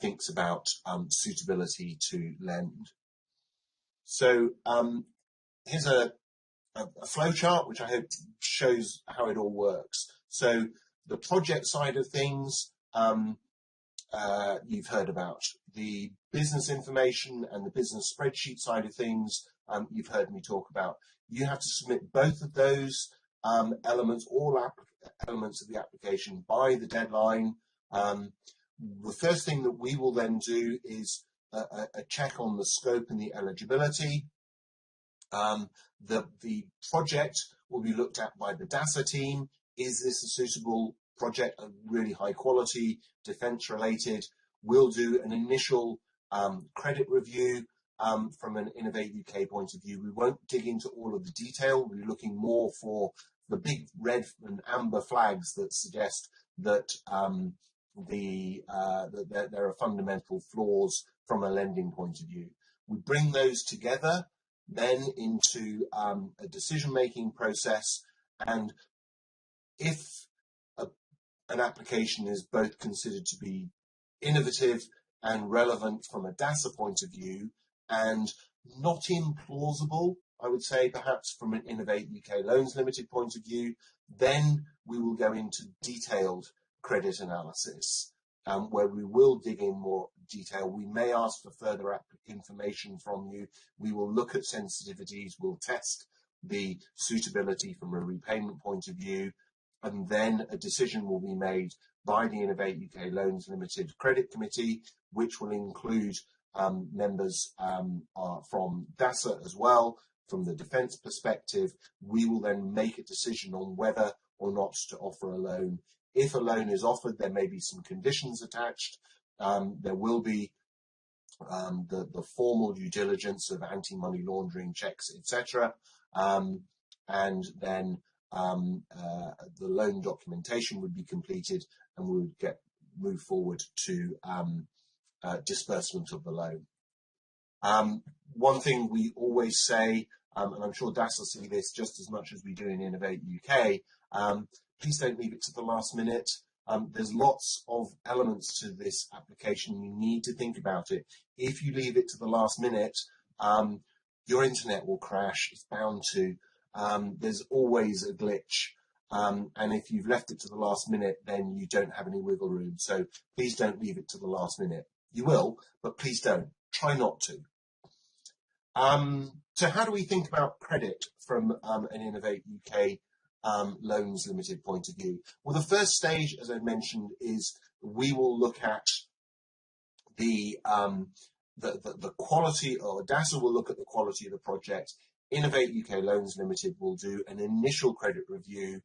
thinks about suitability to lend. So here's a flow chart which I hope shows how it all works. So the project side of things, you've heard about. The business information and the business spreadsheet side of things, you've heard me talk about. You have to submit both of those elements, all elements of the application by the deadline. The first thing that we will then do is a check on the scope and the eligibility. The project will be looked at by the DASA team. Is this a suitable project, a really high quality, defence related? We'll do an initial credit review from an Innovate UK point of view. We won't dig into all of the detail. We're looking more for the big red and amber flags that suggest that there are fundamental flaws from a lending point of view. We bring those together then into a decision-making process, and if an application is both considered to be innovative and relevant from a DASA point of view and not implausible, I would say perhaps from an Innovate UK Loans Limited point of view, then we will go into detailed credit analysis, where we will dig in more detail. We may ask for further information from you. We will look at sensitivities, we'll test the suitability from a repayment point of view, and then a decision will be made by the Innovate UK Loans Limited Credit Committee, which will include members from DASA as well. From the defence perspective, we will then make a decision on whether or not to offer a loan If a loan is offered, there may be some conditions attached. There will be the formal due diligence of anti-money laundering checks, etc. And then the loan documentation would be completed, and we would move forward to disbursement of the loan. One thing we always say, and I'm sure DASA see this just as much as we do in Innovate UK, please don't leave it to the last minute. There's lots of elements to this application. You need to think about it. If you leave it to the last minute, your internet will crash. It's bound to. There's always a glitch. And if you've left it to the last minute, then you don't have any wiggle room. So please don't leave it to the last minute. You will, but please don't. Try not to. So how do we think about credit from an Innovate UK Loans Limited point of view? Well, the first stage, as I mentioned, is we will look at the quality, or DASA will look at the quality of the project. Innovate UK Loans Limited will do an initial credit review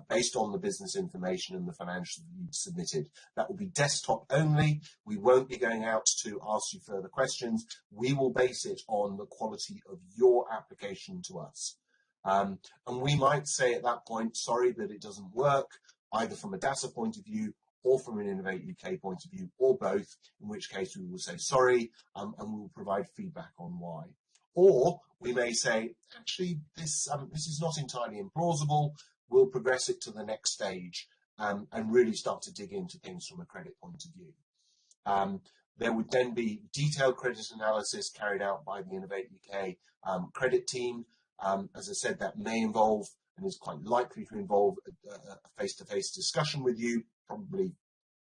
based on the business information and the financials you've submitted. That will be desktop only. We won't be going out to ask you further questions. We will base it on the quality of your application to us. And we might say at that point, sorry that it doesn't work, either from a DASA point of view or from an Innovate UK point of view, or both, in which case we will say sorry, and we will provide feedback on why. Or we may say, actually, this is not entirely implausible. We'll progress it to the next stage and really start to dig into things from a credit point of view. There would then be detailed credit analysis carried out by the Innovate UK credit team. As I said, that may involve, and is quite likely to involve, a face-to-face discussion with you, probably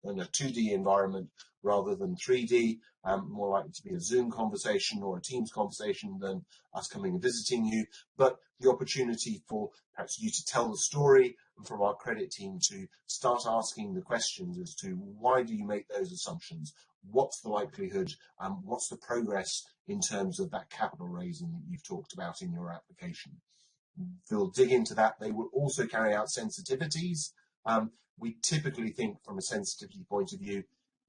in a 2D environment rather than 3D, more likely to be a Zoom conversation or a Teams conversation than us coming and visiting you, but the opportunity for perhaps you to tell the story, and from our credit team to start asking the questions as to why do you make those assumptions, what's the likelihood, what's the progress in terms of that capital raising that you've talked about in your application. They'll dig into that. They will also carry out sensitivities. We typically think from a sensitivity point of view,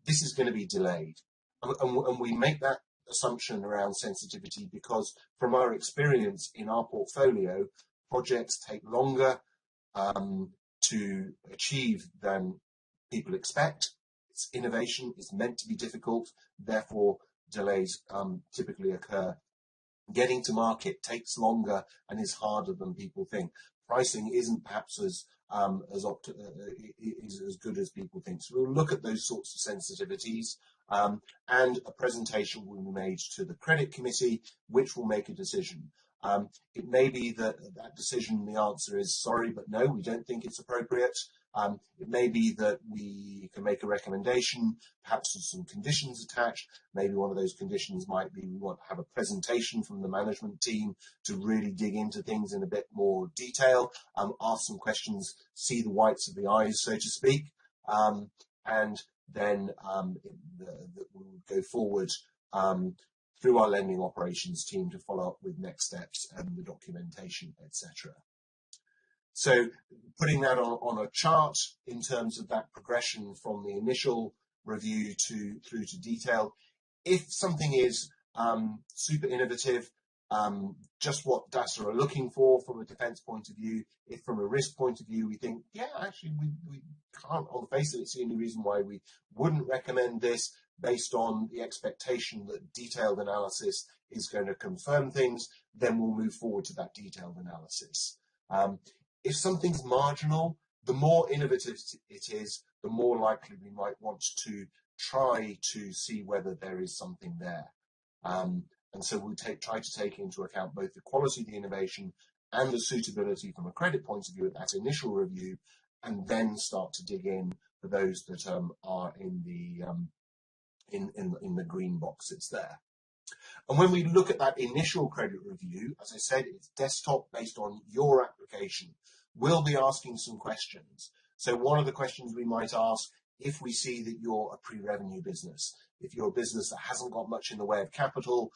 this is going to be delayed. And we make that assumption around sensitivity because from our experience in our portfolio, projects take longer to achieve than people expect. It's innovation, it's meant to be difficult, therefore delays typically occur. Getting to market takes longer and is harder than people think. Pricing isn't perhaps as good as people think. So we'll look at those sorts of sensitivities, and a presentation will be made to the credit committee, which will make a decision. It may be that that decision, the answer is sorry, but no, we don't think it's appropriate. It may be that we can make a recommendation, perhaps with some conditions attached. Maybe one of those conditions might be we want to have a presentation from the management team to really dig into things in a bit more detail, ask some questions, see the whites of the eyes, so to speak, and then we'll go forward through our lending operations team to follow up with next steps and the documentation, etc. So putting that on a chart in terms of that progression from the initial review through to detail. If something is super innovative, just what DASA are looking for from a defence point of view, if from a risk point of view we think, yeah, actually we can't on the face of it see any reason why we wouldn't recommend this based on the expectation that detailed analysis is going to confirm things, then we'll move forward to that detailed analysis. If something's marginal, the more innovative it is, the more likely we might want to try to see whether there is something there. And so we'll try to take into account both the quality of the innovation and the suitability from a credit point of view at that initial review, and then start to dig in for those that are in the green boxes there. And when we look at that initial credit review, as I said, it's desktop based on your application. We'll be asking some questions. So one of the questions we might ask, if we see that you're a pre-revenue business, if you're a business that hasn't got much in the way of capital,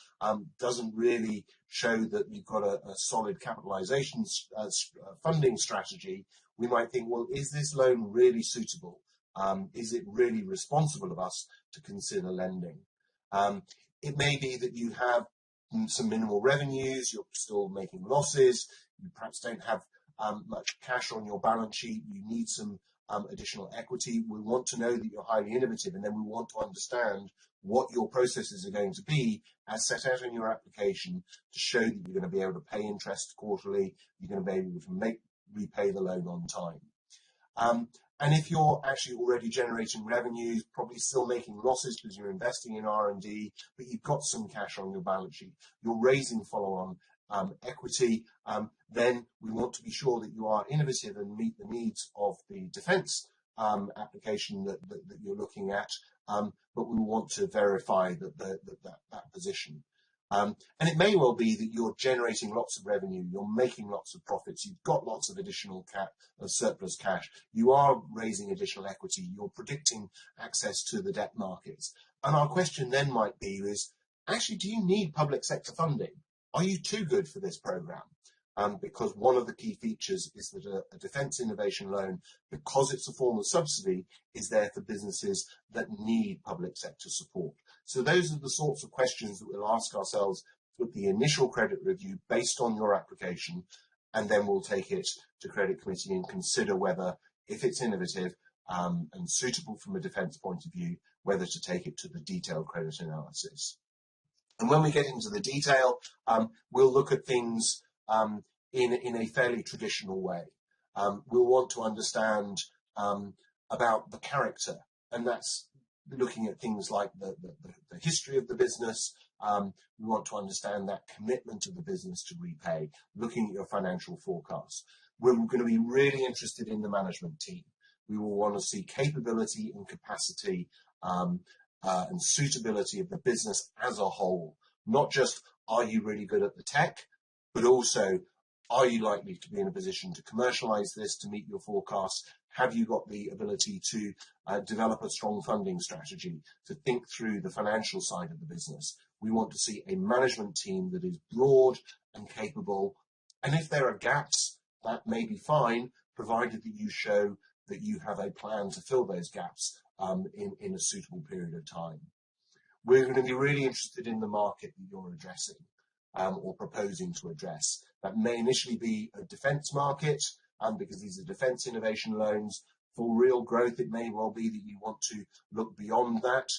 doesn't really show that you've got a solid capitalization funding strategy, we might think, well, is this loan really suitable? Is it really responsible of us to consider lending? It may be that you have some minimal revenues, you're still making losses, you perhaps don't have much cash on your balance sheet, you need some additional equity. We want to know that you're highly innovative, and then we want to understand what your processes are going to be as set out in your application to show that you're going to be able to pay interest quarterly, you're going to be able to repay the loan on time. And if you're actually already generating revenues, probably still making losses because you're investing in R&D, but you've got some cash on your balance sheet, you're raising follow-on equity, then we want to be sure that you are innovative and meet the needs of the defence application that you're looking at, but we want to verify that position. And it may well be that you're generating lots of revenue, you're making lots of profits, you've got lots of additional surplus cash, you are raising additional equity, you're predicting access to the debt markets. And our question then might be is, actually, do you need public sector funding? Are you too good for this programme? Because one of the key features is that a defence innovation loan, because it's a form of subsidy, is there for businesses that need public sector support. So those are the sorts of questions that we'll ask ourselves with the initial credit review based on your application, and then we'll take it to credit committee and consider whether, if it's innovative and suitable from a defence point of view, whether to take it to the detailed credit analysis. And when we get into the detail, we'll look at things in a fairly traditional way. We'll want to understand about the character, and that's looking at things like the history of the business. We want to understand that commitment of the business to repay, looking at your financial forecasts. We're going to be really interested in the management team. We will want to see capability and capacity and suitability of the business as a whole. Not just, are you really good at the tech, but also, are you likely to be in a position to commercialise this, to meet your forecasts? Have you got the ability to develop a strong funding strategy, to think through the financial side of the business? We want to see a management team that is broad and capable. And if there are gaps, that may be fine, provided that you show that you have a plan to fill those gaps in a suitable period of time. We're going to be really interested in the market that you're addressing or proposing to address. That may initially be a defence market, because these are defence innovation loans. For real growth, it may well be that you want to look beyond that.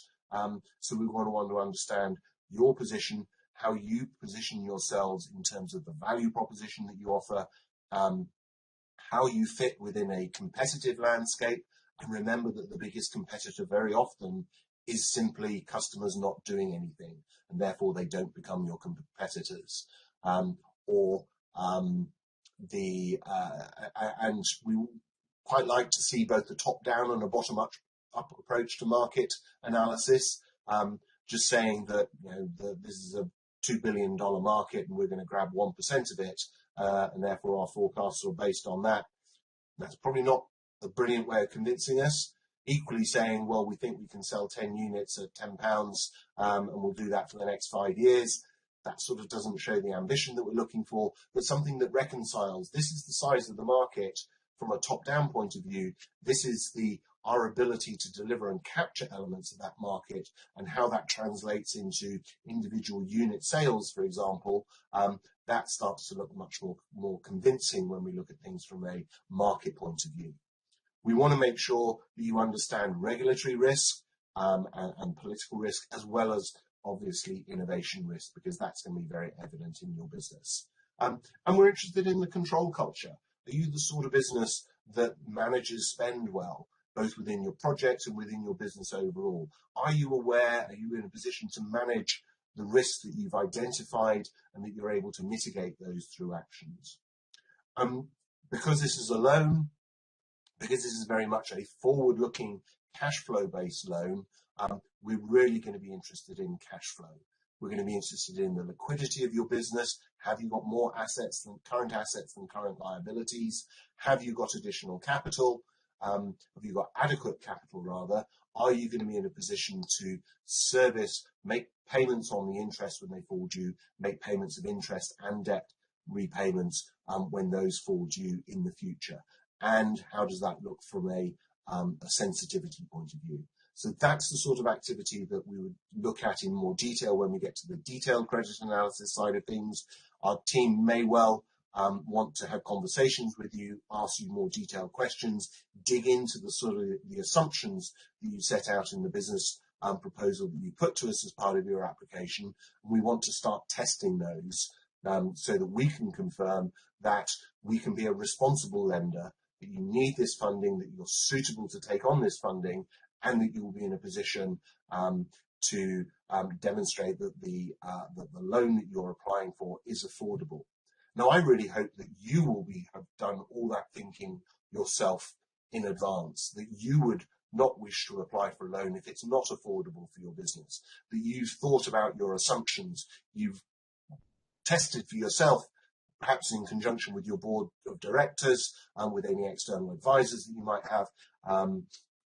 So we want to understand your position, how you position yourselves in terms of the value proposition that you offer, how you fit within a competitive landscape. And remember that the biggest competitor very often is simply customers not doing anything, and therefore they don't become your competitors. And we quite like to see both the top-down and a bottom-up approach to market analysis. Just saying that this is a $2 billion market and we're going to grab 1% of it, and therefore our forecasts are based on that. That's probably not a brilliant way of convincing us. Equally saying, well, we think we can sell 10 units at £10 and we'll do that for the next 5 years. That sort of doesn't show the ambition that we're looking for, but something that reconciles. This is the size of the market from a top-down point of view. This is our ability to deliver and capture elements of that market, and how that translates into individual unit sales, for example. That starts to look much more convincing when we look at things from a market point of view. We want to make sure that you understand regulatory risk and political risk, as well as obviously innovation risk, because that's going to be very evident in your business. And we're interested in the control culture. Are you the sort of business that manages spend well, both within your projects and within your business overall? Are you aware, are you in a position to manage the risks that you've identified and that you're able to mitigate those through actions? Because this is a loan, because this is very much a forward-looking cash flow-based loan, we're really going to be interested in cash flow. We're going to be interested in the liquidity of your business. Have you got more current assets than current liabilities? Have you got additional capital? Have you got adequate capital, rather? Are you going to be in a position to service, make payments on the interest when they fall due, make payments of interest and debt repayments when those fall due in the future? and how does that look from a sensitivity point of view. So that's the sort of activity that we would look at in more detail when we get to the detailed credit analysis side of things. Our team may well want to have conversations with you, ask you more detailed questions, dig into the sort of the assumptions that you set out in the business proposal that you put to us as part of your application. And we want to start testing those so that we can confirm that we can be a responsible lender, that you need this funding, that you're suitable to take on this funding, and that you will be in a position to demonstrate that the loan that you're applying for is affordable. Now, I really hope that you will have done all that thinking yourself in advance, that you would not wish to apply for a loan if it's not affordable for your business, that you've thought about your assumptions, you've tested for yourself, perhaps in conjunction with your board of directors and with any external advisors that you might have,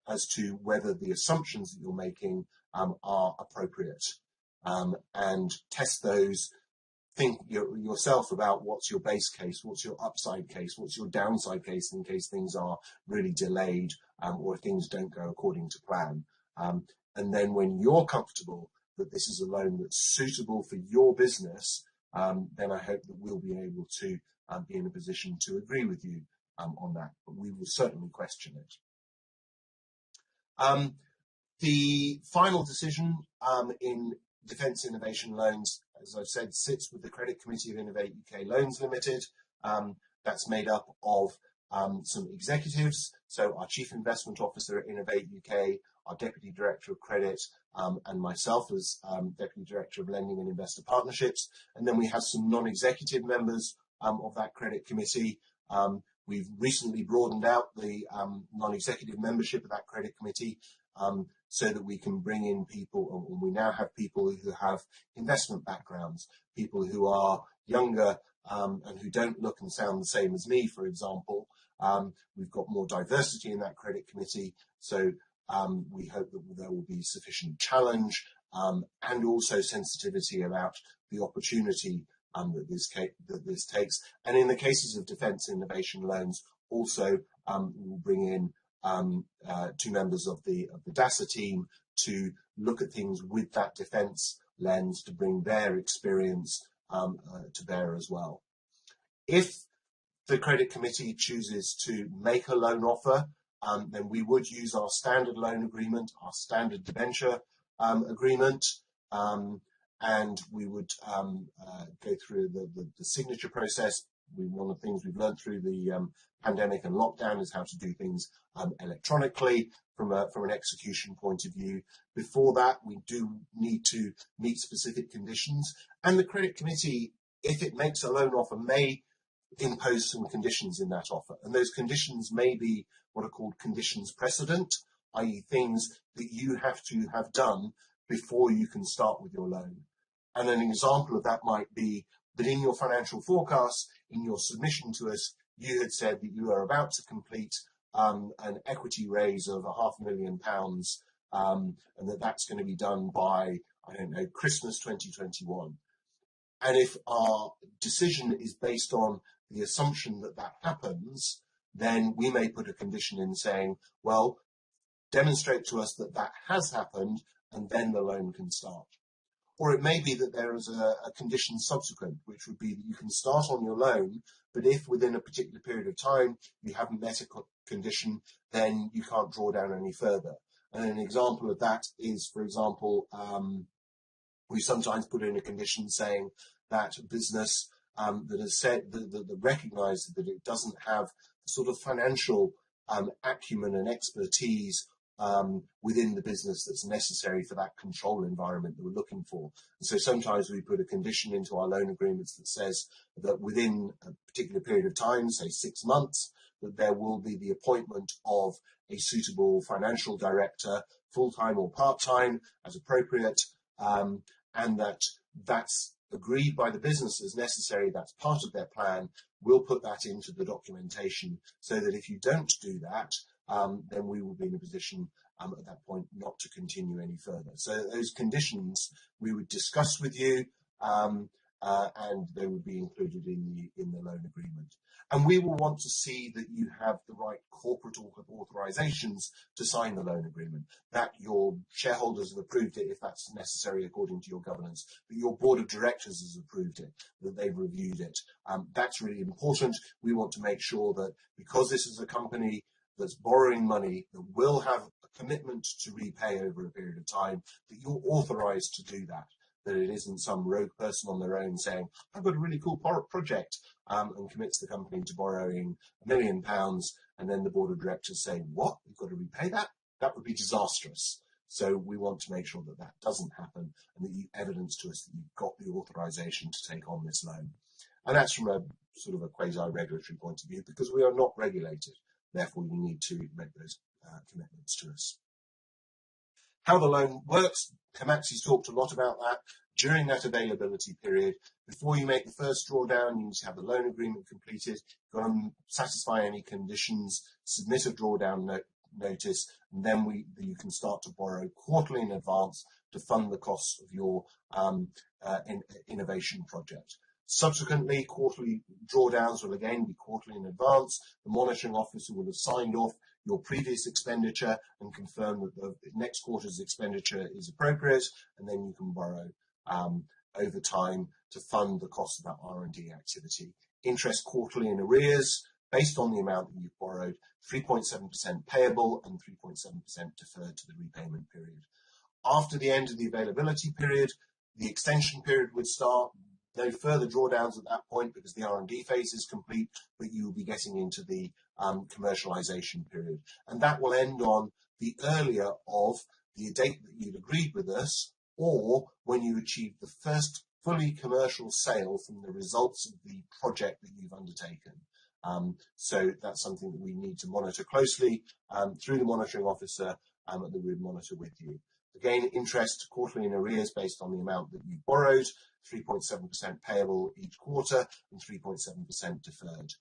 as to whether the assumptions that you're making are appropriate, and test those. Think yourself about what's your base case, what's your upside case, what's your downside case in case things are really delayed or things don't go according to plan. And then when you're comfortable that this is a loan that's suitable for your business, then I hope that we'll be able to be in a position to agree with you on that, but we will certainly question it. The final decision in defence innovation loans, as I've said, sits with the Credit Committee of Innovate UK Loans Limited. That's made up of some executives, so our Chief Investment Officer at Innovate UK, our Deputy Director of Credit, and myself as Deputy Director of Lending and Investor Partnerships. And then we have some non-executive members of that Credit Committee. We've recently broadened out the non-executive membership of that Credit Committee so that we can bring in people, and we now have people who have investment backgrounds, people who are younger and who don't look and sound the same as me, for example. We've got more diversity in that Credit Committee, so we hope that there will be sufficient challenge and also sensitivity about the opportunity that this takes. And in the cases of defence innovation loans, also we'll bring in two members of the DASA team to look at things with that defence lens, to bring their experience to bear as well. If the Credit Committee chooses to make a loan offer, then we would use our standard loan agreement, our standard debenture agreement, and we would go through the signature process. One of the things we've learned through the pandemic and lockdown is how to do things electronically from an execution point of view. Before that, we do need to meet specific conditions, and the Credit Committee, if it makes a loan offer, may impose some conditions in that offer, and those conditions may be what are called conditions precedent, i.e. things that you have to have done before you can start with your loan. And an example of that might be that in your financial forecast, in your submission to us, you had said that you are about to complete an equity raise of £500,000 and that's going to be done by, I don't know, Christmas 2021. And if our decision is based on the assumption that that happens, then we may put a condition in saying, well, demonstrate to us that that has happened and then the loan can start. Or it may be that there is a condition subsequent, which would be that you can start on your loan, but if within a particular period of time you haven't met a condition, then you can't draw down any further. And an example of that is, for example, we sometimes put in a condition saying that a business that has said that recognises that it doesn't have the sort of financial acumen and expertise within the business that's necessary for that control environment that we're looking for. And so sometimes we put a condition into our loan agreements that says that within a particular period of time, say 6 months, that there will be the appointment of a suitable financial director, full-time or part-time, as appropriate, and that's agreed by the business as necessary, that's part of their plan. We'll put that into the documentation so that if you don't do that, then we will be in a position at that point not to continue any further. So those conditions we would discuss with you, and they would be included in the loan agreement. And we will want to see that you have the right corporate authorizations to sign the loan agreement, that your shareholders have approved it if that's necessary according to your governance, that your board of directors has approved it, that they've reviewed it. That's really important. We want to make sure that because this is a company that's borrowing money that will have a commitment to repay over a period of time, that you're authorized to do that. That it isn't some rogue person on their own saying, I've got a really cool project, and commits the company to borrowing £1 million, and then the board of directors say, what, you've got to repay that? That would be disastrous. So we want to make sure that that doesn't happen, and that you evidence to us that you've got the authorization to take on this loan. And that's from a sort of a quasi-regulatory point of view, because we are not regulated. Therefore, you need to make those commitments to us. How the loan works, Kamatsi's talked a lot about that. During that availability period, before you make the first drawdown, you need to have the loan agreement completed, you've got to satisfy any conditions, submit a drawdown notice, and then you can start to borrow quarterly in advance to fund the costs of your innovation project. Subsequently, quarterly drawdowns will again be quarterly in advance. The monitoring officer will have signed off your previous expenditure and confirm that the next quarter's expenditure is appropriate, and then you can borrow over time to fund the cost of that R&D activity. Interest quarterly in arrears, based on the amount that you've borrowed, 3.7% payable and 3.7% deferred to the repayment period. After the end of the availability period, the extension period would start. No further drawdowns at that point because the R&D phase is complete, but you will be getting into the commercialization period. And that will end on the earlier of the date that you'd agreed with us, or when you achieve the first fully commercial sale from the results of the project that you've undertaken. So that's something that we need to monitor closely through the monitoring officer, and that we would monitor with you. Again, interest quarterly in arrears based on the amount that you borrowed, 3.7% payable each quarter and 3.7% deferred.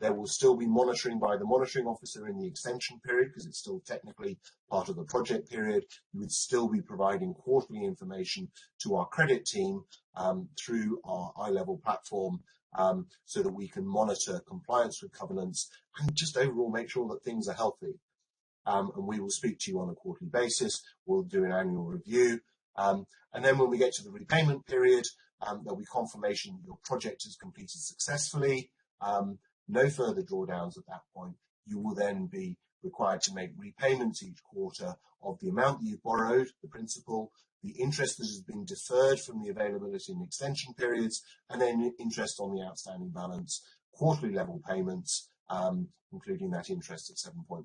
There will still be monitoring by the monitoring officer in the extension period because it's still technically part of the project period. You would still be providing quarterly information to our credit team through our eye-level platform so that we can monitor compliance with covenants and just overall make sure that things are healthy. And we will speak to you on a quarterly basis. We'll do an annual review. And then when we get to the repayment period, there'll be confirmation that your project is completed successfully. No further drawdowns at that point. You will then be required to make repayments each quarter of the amount that you borrowed, the principal, the interest that has been deferred from the availability and extension periods, and then interest on the outstanding balance, quarterly level payments, including that interest at 7.4%.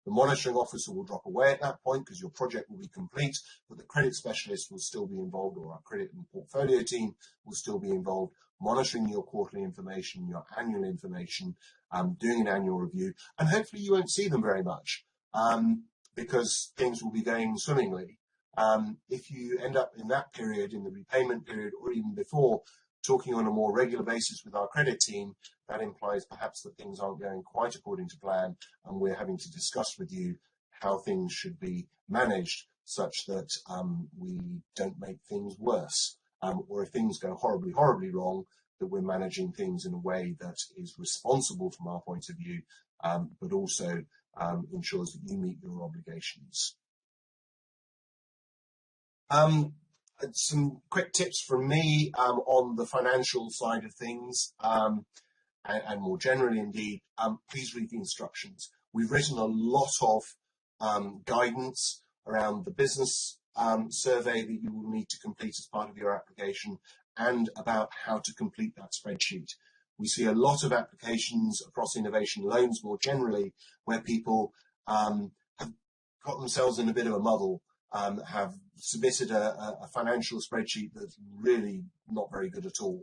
The monitoring officer will drop away at that point because your project will be complete, but the credit specialist will still be involved, or our credit and portfolio team will still be involved, monitoring your quarterly information, your annual information, doing an annual review, and hopefully you won't see them very much because things will be going swimmingly. If you end up in that period, in the repayment period, or even before, talking on a more regular basis with our credit team, that implies perhaps that things aren't going quite according to plan, and we're having to discuss with you how things should be managed such that we don't make things worse, or if things go horribly, horribly wrong, that we're managing things in a way that is responsible from our point of view, but also ensures that you meet your obligations. Some quick tips from me on the financial side of things, and more generally indeed, please read the instructions. We've written a lot of guidance around the business survey that you will need to complete as part of your application, and about how to complete that spreadsheet. We see a lot of applications across innovation loans more generally where people have got themselves in a bit of a muddle, have submitted a financial spreadsheet that's really not very good at all.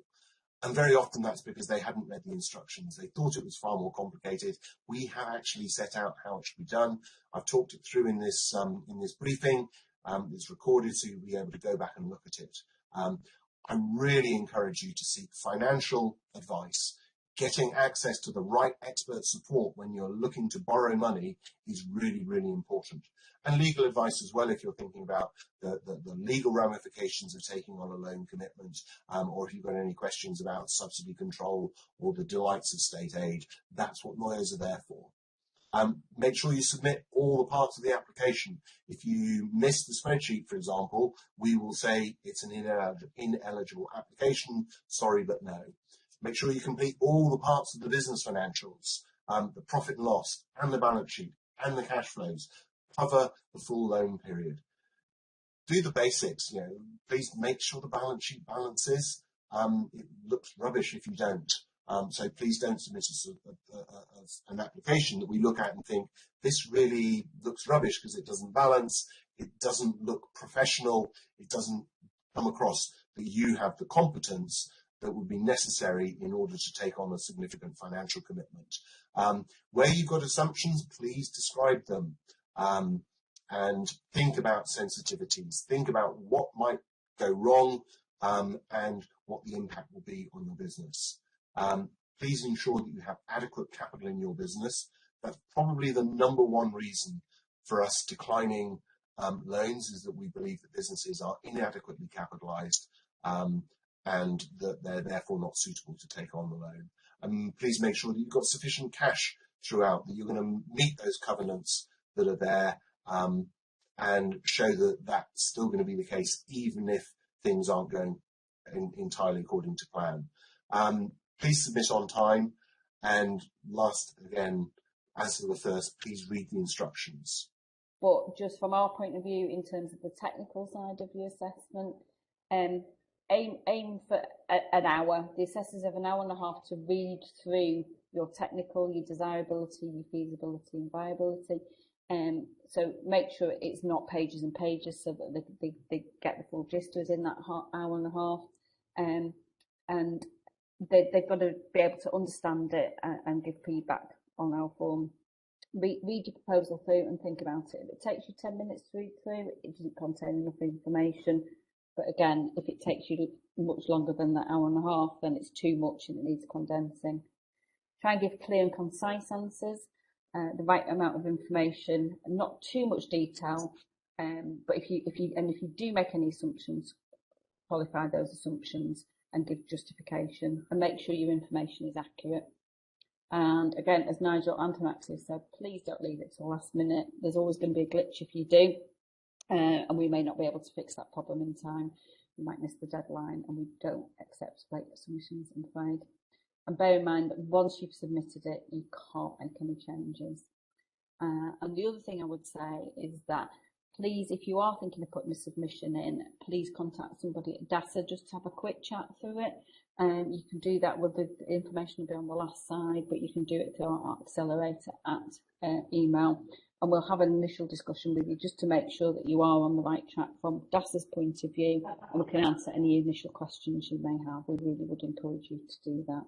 And very often that's because they hadn't read the instructions. They thought it was far more complicated. We have actually set out how it should be done. I've talked it through in this briefing. It's recorded, so you'll be able to go back and look at it. I really encourage you to seek financial advice. getting access to the right expert support when you're looking to borrow money is really, really important. And legal advice as well, if you're thinking about the legal ramifications of taking on a loan commitment, or if you've got any questions about subsidy control or the delights of state aid, that's what lawyers are there for. Make sure you submit all the parts of the application. If you miss the spreadsheet, for example, we will say it's an ineligible application, sorry but no. Make sure you complete all the parts of the business financials, the profit and loss, and the balance sheet, and the cash flows. Cover the full loan period. Do the basics, please make sure the balance sheet balances. It looks rubbish if you don't. So please don't submit an application that we look at and think, this really looks rubbish because it doesn't balance, it doesn't look professional, it doesn't come across that you have the competence that would be necessary in order to take on a significant financial commitment. Where you've got assumptions, please describe them and think about sensitivities. Think about what might go wrong and what the impact will be on your business. Please ensure that you have adequate capital in your business. That's probably the #1 reason for us declining loans, is that we believe that businesses are inadequately capitalized and that they're therefore not suitable to take on the loan. Please make sure that you've got sufficient cash throughout, that you're going to meet those covenants that are there and show that that's still going to be the case even if things aren't going entirely according to plan. Please submit on time, and last again, as for the first, please read the instructions.
But just from our point of view, in terms of the technical side of your assessment, aim for an hour. The assessors have an hour and a half to read through your technical, your desirability, your feasibility and viability. So make sure it's not pages and pages, so that they get the full gist within that hour and a half. And they've got to be able to understand it and give feedback on our form. Read your proposal through and think about it. If it takes you 10 minutes to read through, it doesn't contain enough information. But again, if it takes you much longer than that hour and a half, then it's too much and it needs condensing. Try and give clear and concise answers, the right amount of information, and not too much detail. But if you do make any assumptions, qualify those assumptions and give justification, and make sure your information is accurate. And again, as Nigel and Maxie said, please don't leave it to the last minute. There's always going to be a glitch if you do, and we may not be able to fix that problem in time. We might miss the deadline, and we don't accept late submissions, I'm afraid. And bear in mind that once you've submitted it, you can't make any changes. And the other thing I would say is that please, if you are thinking of putting a submission in, please contact somebody at DASA just to have a quick chat through it. You can do that with the information will be on the last side, but you can do it through our accelerator at email. And we'll have an initial discussion with you just to make sure that you are on the right track from DASA's point of view, and we can answer any initial questions you may have. We really would encourage you to do that.